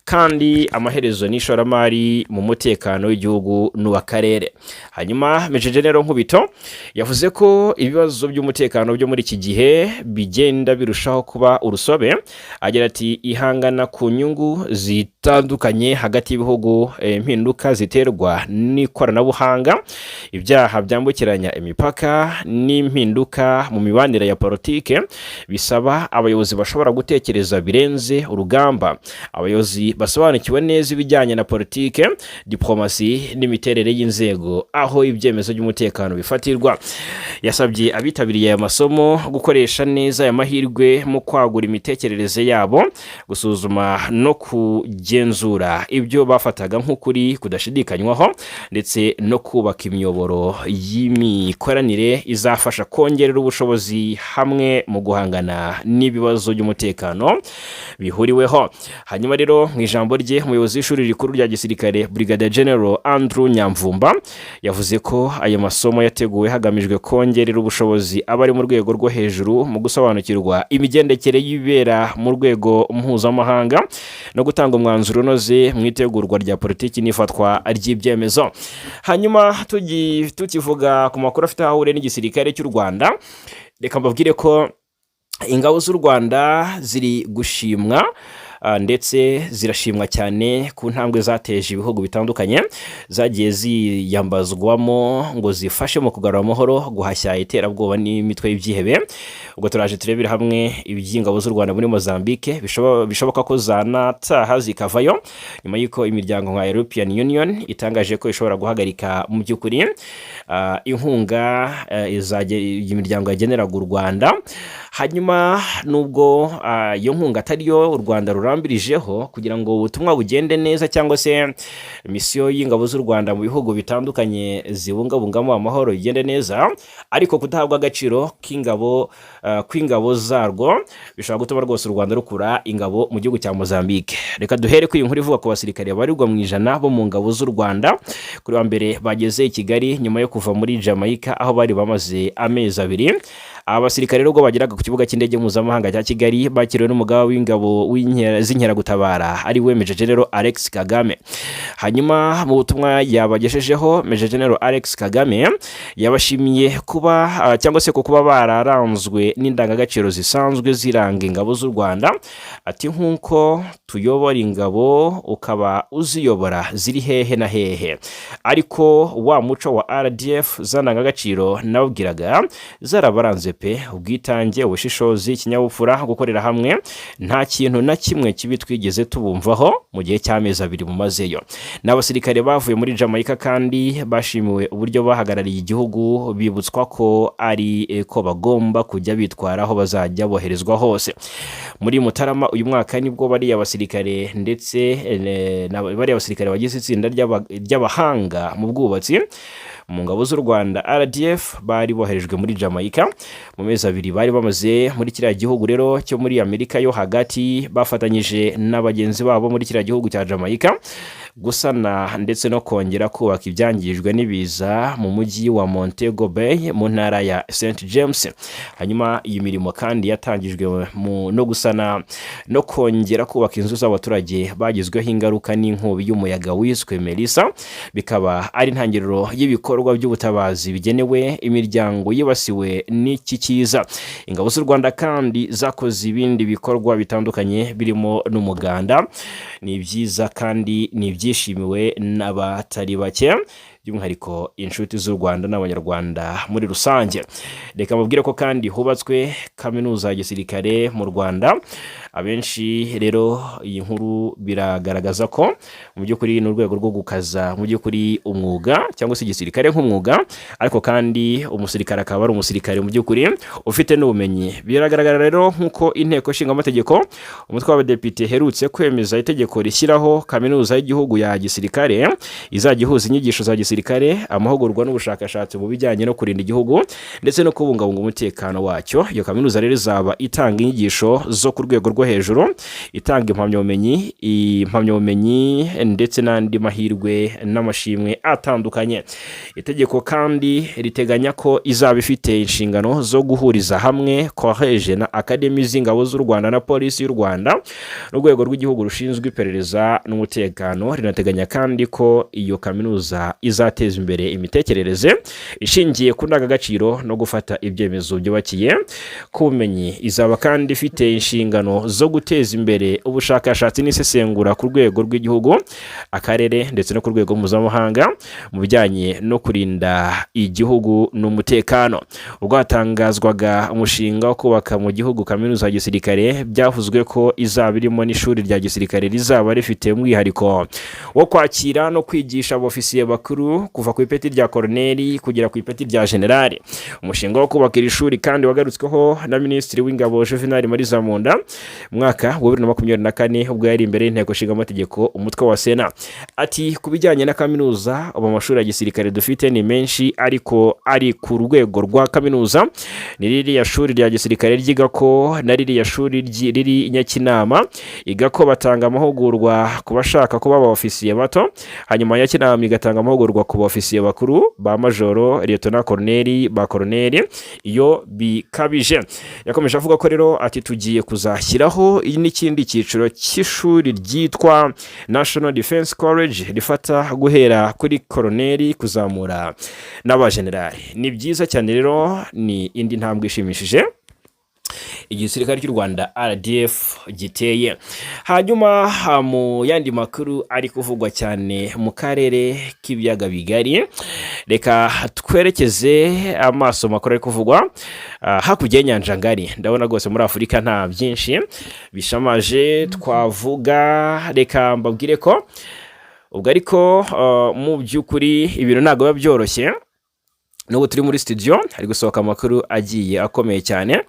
kandi amaherezo ni ishoramari mu mutekano w'igihugu n'uw'akarere. Hanyuma Major General Nkubito yavuze ko ibibazo by'umutekano byo muri iki gihe bigenda birushaho kuba urusobe. Agira ati ihangana ku nyungu bitandukanye hagati y'ibihugu, impinduka ziterwa n'ikoranabuhanga, ibyaha byambukiranya imipaka n'impinduka mu mibanire ya politike bisaba abayobozi bashobora gutekereza birenze urugamba, abayobozi basobanukiwe neza ibijyanye na politike, diplomasi n'imiterere y'inzego aho ibyemezo by'umutekano bifatirwa. Yasabye abitabiriye aya masomo gukoresha neza aya mahirwe mu kwagura imitekerereze yabo, gusuzuma no kugenzura ibyo bafataga nk'ukuri kudashidikanywaho, ndetse no kubaka imiyoboro y'imikoranire izafasha kongerera ubushobozi hamwe mu guhangana n'ibibazo by'umutekano bihuriweho. Hanyuma rero mu ijambo rye umuyobozi w'ishuri rikuru rya gisirikare Brigadier General Andrew Nyamvumba yavuze ko aya masomo yateguwe hagamijwe kongerera ubushobozi abari mu rwego rwo hejuru mu gusobanukirwa imigendekere y'ibera mu rwego mpuzamahanga no gutanga umwanzuro unoze mu itegurwa rya politiki n'ifatwa ry'ibyemezo. Hanyuma tukivuga ku makuru afite aho ahuriye n'igisirikare cy'u Rwanda, reka mbabwire ko ingabo z'u Rwanda ziri gushimwa ndetse zirashimwa cyane ku ntambwe zateje ibihugu bitandukanye zagiye ziyambazwamo ngo zifashe mu kugarura amahoro, guhashya iterabwoba n'imitwe y'ibyihebe. Ubwo turaje turebera hamwe iby'ingabo z'u Rwanda muri Mozambique bishoboka ko zanataha zikavayo nyuma y'uko imiryango nka European Union itangaje ko ishobora guhagarika mu by'ukuri inkunga iyi miryango yageneraga u Rwanda. Hanyuma nubwo iyo nkunga atariyo u Rwanda rurambirijeho kugira ngo ubutumwa bugende neza cyangwa se misiyo y'ingabo z'u Rwanda mu bihugu bitandukanye zibungabungamo amahoro igende neza, ariko kudahabwa agaciro kw'ingabo zarwo bishobora gutuma rwose u Rwanda rukura ingabo mu gihugu cya Mozambique. Reka duhere ku inkuru ivuga ku basirikare barirwa mu ijana bo mu ngabo z'u Rwanda kuri wa mbere bageze i Kigali nyuma yo kuva muri Jamaica aho bari bamaze amezi abiri. Abasirikare rero bageraga ku kibuga cy'indege mpuzamahanga cya Kigali bakiriwe n'umugaba w'ingabo z'inkeragutabara ari we Major General Alex Kagame. Hanyuma mu butumwa yabageshejeho Major General Alex Kagame yabashimiye kuba cyangwa se kuba bararanzwe n'indangagaciro zisanzwe ziranga ingabo z'u Rwanda. Ati nk'uko tuyobora ingabo ukaba uziyobora ziri hehe na hehe, ariko wa muco wa RDF zandangagaciro nabwiraga zarabaranze pe, ubwitange, ubushishozi, ikinyabupfura, gukorera hamwe, nta kintu na kimwe kibi twigeze tubumvaho mu gihe cy'amezi abiri mumazeyo. N'abasirikare bavuye muri Jamaica kandi bashimiwe uburyo bahagarariye igihugu, bibutswa ko ko bagomba kujya bitwara aho bazajya boherezwa hose. Muri Mutarama uyu mwaka nibwo bari abasirikare ndetse bari abasirikare bagize itsinda ry'abahanga mu bwubatsi mu ngabo z'u Rwanda RDF bari boherejwe muri Jamaica mu mezi abiri bari bamaze muri kiriya gihugu rero cyo muri Amerika yo hagati, bafatanyije n'abagenzi babo muri kiriya gihugu cya Jamaica gusana ndetse no kongera kubaka ibyangijwe n'ibiza mu mujyi wa Montego Bay mu ntara ya St James. Hanyuma iyi mirimo kandi yatangijwe no gusana no kongera kubaka inzu z'abaturage bagizweho ingaruka n'inkubi y'umuyaga wiswe Melissa, bikaba ari intangiriro y'ibikorwa by'ubutabazi bigenewe imiryango yibasiwe n'iki kiza. Ingabo z'u Rwanda kandi zakoze ibindi bikorwa bitandukanye birimo n'umuganda. Ni byiza kandi ni byishimiwe n'abatari bake, by'umwihariko inshuti z'u Rwanda n'abanyarwanda muri rusange. Reka mubwire ko kandi hubatswe kaminuza ya gisirikare mu Rwanda. Abenshi rero iyi nkuru biragaragaza ko mu by'ukuri n'urwego rwo gukaza mu by'ukuri umwuga cyangwa se igisirikare nk'umwuga, ariko kandi umusirikare akaba ari umusirikare mu by'ukuri ufite n'ubumenyi. Biragaragara rero nk'uko inteko ishinga amategeko umutwe w'abadepite herutse kwemeza itegeko rishyiraho kaminuza y'igihugu ya gisirikare izajya ihuza inyigisho za gisirikare, amahugurwa n'ubushakashatsi mu bijyanye no kurinda igihugu ndetse no kubungabunga umutekano wacyo. Iyo kaminuza rero izaba itanga inyigisho zo ku rwego rwo hejuru, itanga impamyabumenyi ndetse n'andi mahirwe n'amashimwe atandukanye. Itegeko kandi riteganya ko izaba ifite inshingano zo guhuriza hamwe college na academy z'ingabo z'u Rwanda na polisi y'u Rwanda n'urwego rw'igihugu rushinzwe iperereza n'umutekano. Rinateganya kandi ko iyo kaminuza bizateza imbere imitekerereze ishingiye ku ndangagaciro no gufata ibyemezo byubakiye ku bumenyi. Izaba kandi ifite inshingano zo guteza imbere ubushakashatsi n'isesengura ku rwego rw'igihugu, akarere ndetse no ku rwego mpuzamahanga mu bijyanye no kurinda igihugu n'umutekano. Ubwo hatangazwaga umushinga wo kubaka mu gihugu kaminuza ya gisirikare, byavuzwe ko izaba irimo n'ishuri rya gisirikare rizaba rifite umwihariko wo kwakira no kwigisha abofisiye bakuru kuva ku ipeti rya koroneli kugera ku ipeti rya generali. Umushinga wo kubaka iri shuri kandi wagarutsweho na Minisitiri w'Ingabo Juvenal Marizamunda mu mwaka wa 2024 ubwo yari imbere y'inteko ishinga amategeko umutwe wa Sena. Ati ku bijyanye na kaminuza, ubu amashuri ya gisirikare dufite ni menshi, ariko ari ku rwego rwa kaminuza ni ririya shuri rya gisirikare ryiga ko na ririya shuri riri Nyakinama iga ko batanga amahugurwa ku bashaka kuba abofisiye bato, hanyuma Nyakinama igatanga amahugurwa ku bofisiye bakuru ba majoro, lieutenant colonel, ba colonel iyo bikabije. Yakomeje avuga ko rero ati tugiye kuzashyiraho n'ikindi cyiciro cy'ishuri ryitwa National Defense College rifata guhera kuri colonel kuzamura n'abajenerali. Ni byiza cyane rero, ni indi ntambwe ishimishije igisirikare cy'u Rwanda RDF giteye. Hanyuma mu yandi makuru ari kuvugwa cyane mu karere k'ibiyaga bigari, reka twerekeze amaso makuru ari kuvugwa hakurya y'inyanja ngari. Ndabona rwose muri Afurika nta byinshi bishamaje twavuga, reka mbabwire ko ubwo ariko mu by'ukuri ibintu ntabwo biba byoroshye. N'ubu turi muri studio hari gusohoka amakuru agiye akomeye cyane,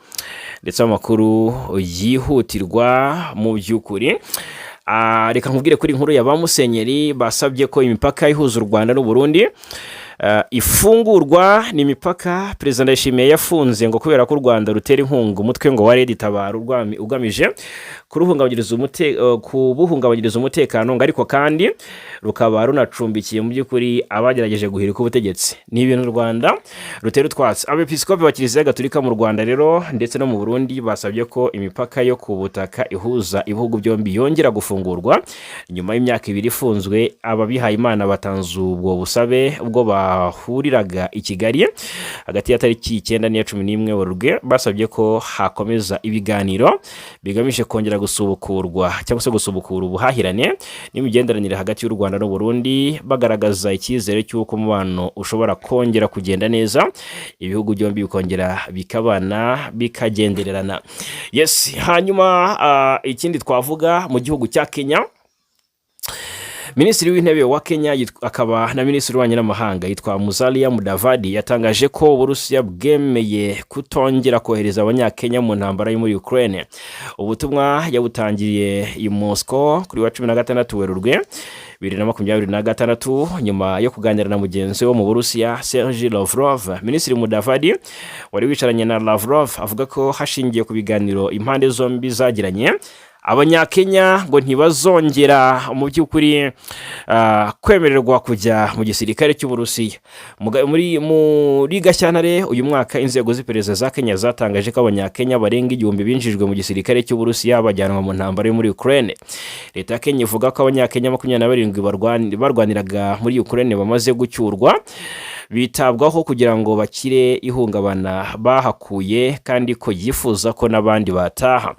ndetse amakuru yihutirwa mu by'ukuri. Reka nkubwire kuri inkuru ya ba Musenyeri basabye ko imipaka ihuza u Rwanda n'u Burundi ifungurwa. Ni imipaka Perezida Ndayishimiye yafunze ngo kubera ko u Rwanda rutera inkunga umutwe ngo wa Red Tabara ugamije kubuhungabanyiriza umutekano, ngo ariko kandi rukaba runacumbikiye mu by'ukuri abagerageje guhirika ubutegetsi. Ni ibintu u Rwanda rutera utwatsi. Abepiskopi ba Kiliziya Gatolika mu Rwanda rero ndetse no mu Burundi basabye ko imipaka yo ku butaka ihuza ibihugu byombi yongera gufungurwa nyuma y'imyaka 2 ifunzwe. Ababihaye Imana batanze ubwo busabe ubwo bahuriraga i Kigali hagati ya tariki 9 n'iya 11 Werurwe, basabye ko hakomeza ibiganiro bigamije kongera gusubukurwa cyangwa se gusubukura ubuhahirane n'imigenderanire hagati y'u Rwanda n'u Burundi, bagaragaza icyizere cy'uko umubano ushobora kongera kugenda neza, ibihugu byombi bikongera bikabana bikagendererana. Yes, hanyuma ikindi twavuga mu gihugu cya Kenya, Minisitiri w'Intebe wa Kenya akaba na Minisitiri w'Ububanyi n'Amahanga yitwa Musalia Mudavadi yatangaje ko Uburusiya bwemeye kutongera kohereza abanyakenya mu ntambara yo muri Ukraine. Ubutumwa yabutangiriye i Moscow kuri wa 16 Werurwe 2026 nyuma yo kuganira na mugenzi wo mu Burusiya Sergei Lavrov. Minisitiri Mudavadi wari wicaranye na Lavrov avuga ko hashingiye ku biganiro impande zombi zagiranye, Abanyakenya ngo ntibazongera mu by'ukuri kwemererwa kujya mu gisirikare cy'Uburusiya. Muri Gashyantare uyu mwaka inzego z'iperereza za Kenya zatangaje ko Abanyakenya barenga 1000 binjijwe mu gisirikare cy'Uburusiya bajyanwa mu ntambara yo muri Ukraine. Leta ya Kenya ivuga ko Abanyakenya 27 barwaniraga muri Ukraine bamaze gucyurwa, bitabwaho kugira ngo bakire ihungabana bahakuye, kandi ko yifuza ko n'abandi bataha.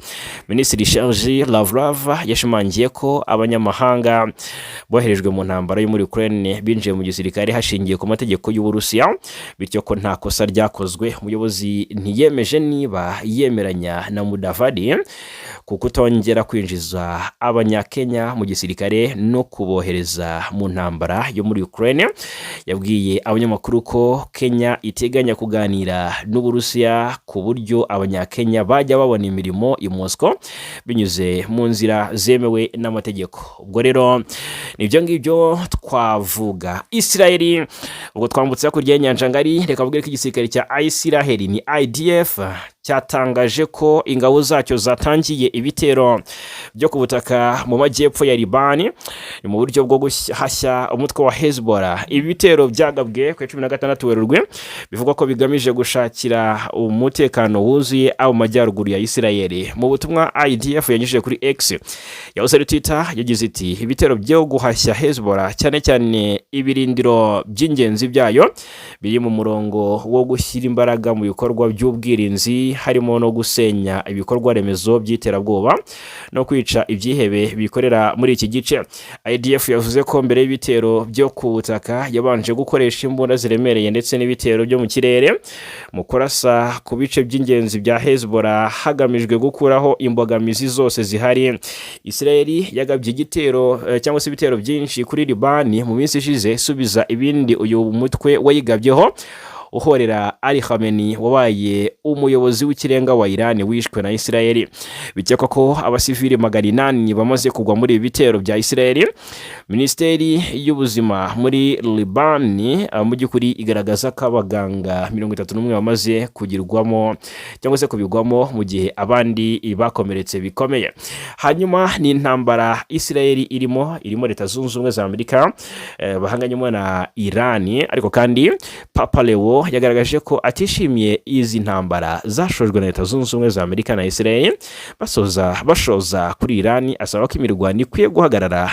Minisitiri Sergei Lavrov yashimangiye ko abanyamahanga boherejwe mu ntambara yo muri Ukraine binjiye mu gisirikare hashingiye ku mategeko y'Uburusiya, bityo ko nta kosa ryakozwe. Umuyobozi ntiyemeje niba yemeranya na Mudavadi kuko utongera kwinjiza Abanyakenya mu gisirikare no kubohereza mu ntambara yo muri Ukraine. Yabwiye abanyamakuru ko Kenya iteganya kuganira n'Uburusiya ku buryo Abanyakenya bajya babona imirimo i Moscow binyuze mu nzira zemewe n'amategeko. Ubwo rero nibyo ngibyo twavuga. Israeli ubwo twambutse hakurya y'inyanja ngari, reka vuge ko igisirikare cya Israeli ni IDF cyatangaje ko ingabo zacyo zatangiye ibitero byo ku butaka mu majyepfo ya Libani mu buryo bwo guhashya umutwe wa Hezbollah. Ibi bitero byagabwe ku 16 Werurwe bivugwa ko bigamije gushakira umutekano wuzuye mu majyaruguru ya Isirayeli. Mu butumwa IDF yanyujije kuri X yahoze ari Twitter yagize iti ibitero byo guhashya Hezbollah cyane cyane ibirindiro by'ingenzi byayo biri mu murongo wo gushyira imbaraga mu bikorwa by'ubwirinzi, harimo no gusenya ibikorwa remezo by'iterabwoba no kwica ibyihebe bikorera muri iki gice. IDF yavuze ko mbere y'ibitero byo ku butaka yabanje gukoresha imbunda ziremereye ndetse n'ibitero byo mu kirere mu kurasa ku bice by'ingenzi bya Hezbollah hagamijwe gukuraho imbogamizi zose zihari. Isirayeli yagabye igitero cyangwa se ibitero byinshi kuri Libani mu minsi ishize, subiza ibindi uyu mutwe wayigabyeho uhorera Ali Khamenei wabaye umuyobozi w'ikirenga wa Iran wishwe na Isirayeli. Bikekwa ko abasivili 800 bamaze kugwa muri ibi bitero bya Isirayeli. Minisiteri y'ubuzima muri Libani mu by'ukuri igaragaza ko abaganga 31 bamaze kugirwamo cyangwa se kubigwamo mu gihe abandi bakomeretse bikomeye. Hanyuma ni intambara Isirayeli irimo Leta Zunze Ubumwe za Amerika bahanganyemo na Iran, ariko kandi Papa Leo yagaragaje ko atishimiye izi ntambara zashojwe na Leta Zunze Ubumwe za Amerika na Isirayeli bashoza kuri Iran. Asaba ko imirwano ikwiye guhagarara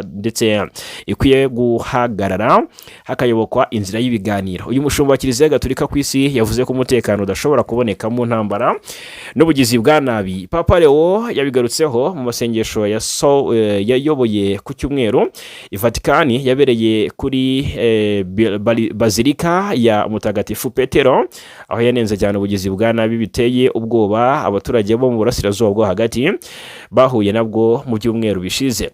ndetse ikwiye guhagarara hakayobokwa inzira y'ibiganiro. Uyu mushumba wa Kiliziya Gatolika ku isi yavuze ko umutekano udashobora kuboneka mu ntambara n'ubugizi bwa nabi. Papa Leo yabigarutseho mu masengesho yayoboye ku cyumweru i Vatikani yabereye kuri Bazilika ya Mutagatifu Petero, aho yanenze cyane ubugizi bwa nabi biteye ubwoba abaturage bo mu burasirazuba bwo hagati bahuye nabwo mu byumweru bishize.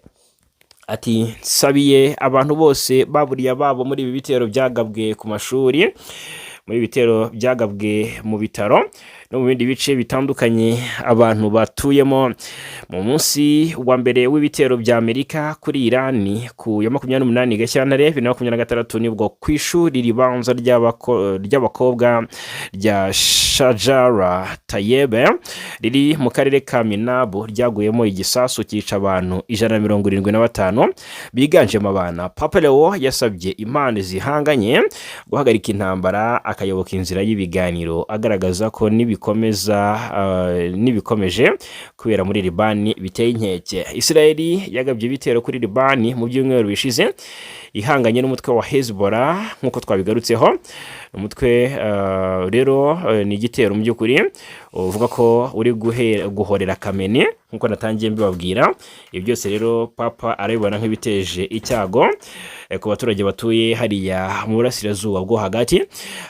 Ati sabiye abantu bose baburiye ababo muri ibi bitero byagabwe ku mashuri, muri bitero byagabwe mu bitaro no mu bindi bice bitandukanye abantu batuyemo. Mu munsi wa mbere w'ibitero bya Amerika kuri Iran ku ya 28 Gashyantare 2026 nibwo ku ishuri ribanza ry'abakobwa rya Shajara Tayebe riri mu karere ka Minabu ryaguyemo igisasu cyica abantu 175 biganjemo abana. Papa Leo yasabye impande zihanganye guhagarika intambara akayoboka inzira y'ibiganiro, agaragaza ko nibikomeje kubera muri Libani biteye inkeke. Isirayeli yagabye ibitero kuri Libani mu byumweru bishize ihanganye n'umutwe wa Hezbollah nk'uko twabigarutseho. Umutwe rero ni igitero mu by'ukuri uvuga ko uri guhorera Khamenei nk'uko natangiye mbibabwira. Ibi byose rero Papa arabibona nk'ibiteje icyago ku baturage batuye hariya mu burasirazuba bwo hagati.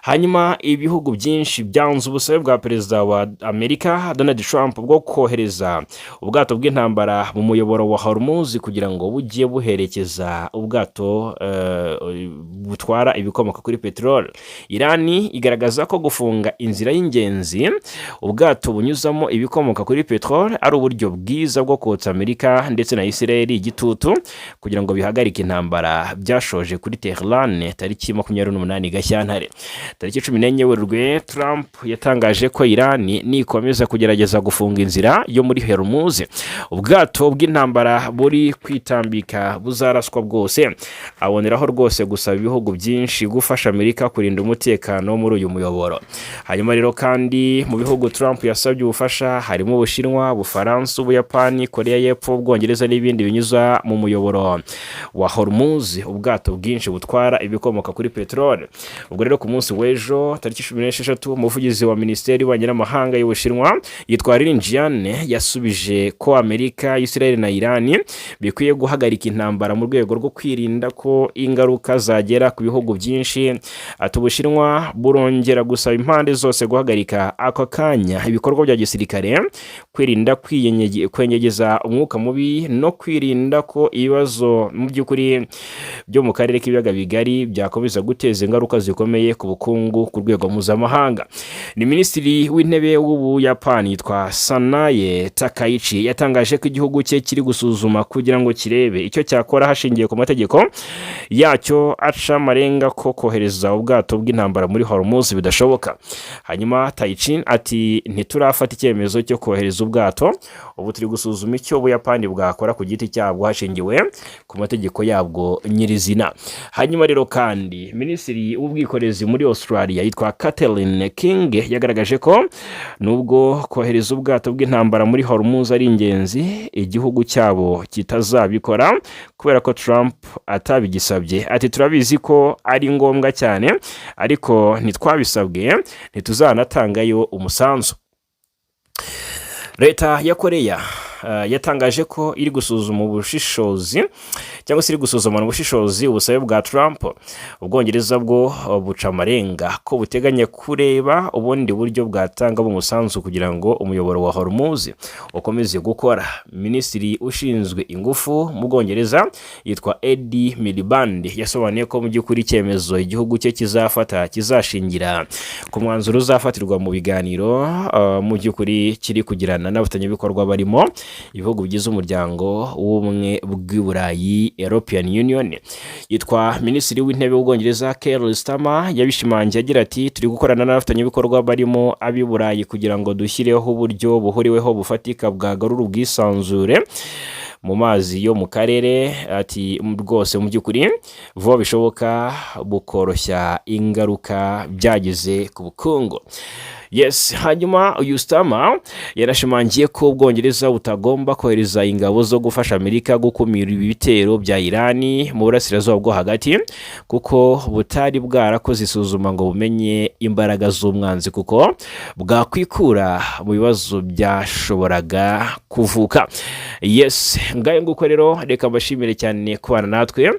Hanyuma ibihugu byinshi byanze ubusabe bwa perezida wa Amerika Donald Trump bwo kohereza ubwato bw'intambara mu muyoboro wa Hormuz kugira ngo bujye buherekeza ubwato butwara ibikomoka kuri peteroli. Irani igaragaza ko gufunga inzira y'ingenzi ubwato bunyuzamo ibikomoka kuri peteroli ari uburyo bwiza bwo kotsa Amerika ndetse na Isirayeli igitutu kugira ngo bihagarike intambara byashoje kuri Tehran tariki 28 Gashyantare. Tariki 14 Werurwe Trump yatangaje ko Irani nikomeza kugerageza gufunga inzira yo muri Hormuz ubwato bw'intambara buri kwitambika buzaraswa bwose. Aboneraho rwose gusaba ibihugu byinshi gufasha Amerika kurinda umutekano muri uyu muyoboro. Hanyuma rero kandi mu bihugu Trump yasabye ubufasha harimo Ubushinwa, Ubufaransa, Ubuyapani, Korea y'Epfo, Ubwongereza n'ibindi binyuza mu muyoboro wa Hormuz ubwato bwinshi butwara ibikomoka kuri peteroli. Ubwo rero ku munsi w'ejo tariki 16 umuvugizi wa Minisiteri y'Amahanga y'Ubushinwa yitwa Lin Jian yasubije ko Amerika, Israel na Iran bikwiye guhagarika intambara mu rwego rwo kwirinda ko ingaruka zagera ku bihugu byinshi. Ati Ubushinwa burongera gusaba impande zose guhagarika ako kanya ibikorwa bya gisirikare, kwirinda kwenyegeza umwuka mubi no kwirinda ko ibibazo mu by'ukuri byo mu karere k'ibiyaga bigari byakomeza guteza ingaruka zikomeye ku bukungu ku rwego mpuzamahanga. Ni Minisitiri w'Intebe w'Ubuyapani yitwa Sanae Takaichi yatangaje ko igihugu cye kiri gusuzuma kugira ngo kirebe icyo cyakora hashingiye ku mategeko yacyo aca amarenga ko kohereza ubwato bw'intambara muri Hormuz bidashoboka. Hanyuma Taichin ati ntiturafata icyemezo cyo kohereza ubwato, ubu turi gusuzuma icyo Ubuyapani bwakora ku giti cyabwo hashingiwe ku mategeko yabwo nyirizina. Hanyuma rero kandi minisitiri w'ubwikorezi muri Australia yitwa Catherine King yagaragaje ko nubwo kohereza ubwato bw'intambara muri Hormuz ari ingenzi, igihugu cyabo kitazabikora kubera ko Trump atabigisabye. Ati turabizi ko ari ngombwa cyane ariko ntitwabisabwe, ntituzanatangayo umusanzu. Leta ya Korea yatangaje ko iri gusuzuma ubushishozi cyangwa se iri gusuzumana ubushishozi ubusabe bwa Trump. Ubwongereza bwo buca amarenga ko buteganya kureba ubundi buryo bwatanga umusanzu kugira ngo umuyoboro wa Hormuz ukomeze gukora. Minisitiri ushinzwe ingufu mu Bwongereza yitwa Eddie Miliband yasobanuye ko mu by'ukuri icyemezo igihugu cye kizafata kizashingira ku mwanzuro uzafatirwa mu biganiro mu by'ukuri kiri kugirana n'abafatanyabikorwa barimo ibihugu bigize umuryango w'ubumwe bw'i Burayi European Union. Yitwa Minisitiri w'Intebe w'Ubwongereza Keir Starmer yabishimangiye agira ati turi gukorana n'abafatanyabikorwa barimo ab'i Burayi kugira ngo dushyireho uburyo buhuriweho bufatika bwagarura ubwisanzure mu mazi yo mu karere. Ati rwose mu by'ukuri vuba bishoboka bukoroshya ingaruka byagize ku bukungu. Yes, hanyuma uyu Starmer yarashimangiye ko Ubwongereza butagomba kohereza ingabo zo gufasha Amerika gukumira ibitero bya Irani mu burasirazuba bwo hagati kuko butari bwarakoze isuzuma ngo bumenye imbaraga z'umwanzi kuko bwakwikura mu bibazo byashoboraga kuvuka. Yes, ngaye nguko rero reka mbashimire cyane kubana natwe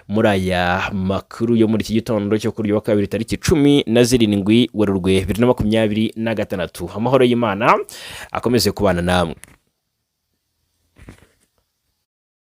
muri aya makuru yo muri iki gitondo cyo kuri wa kabiri tariki 17 Werurwe 2026. Amahoro y'Imana akomeze kubana namwe.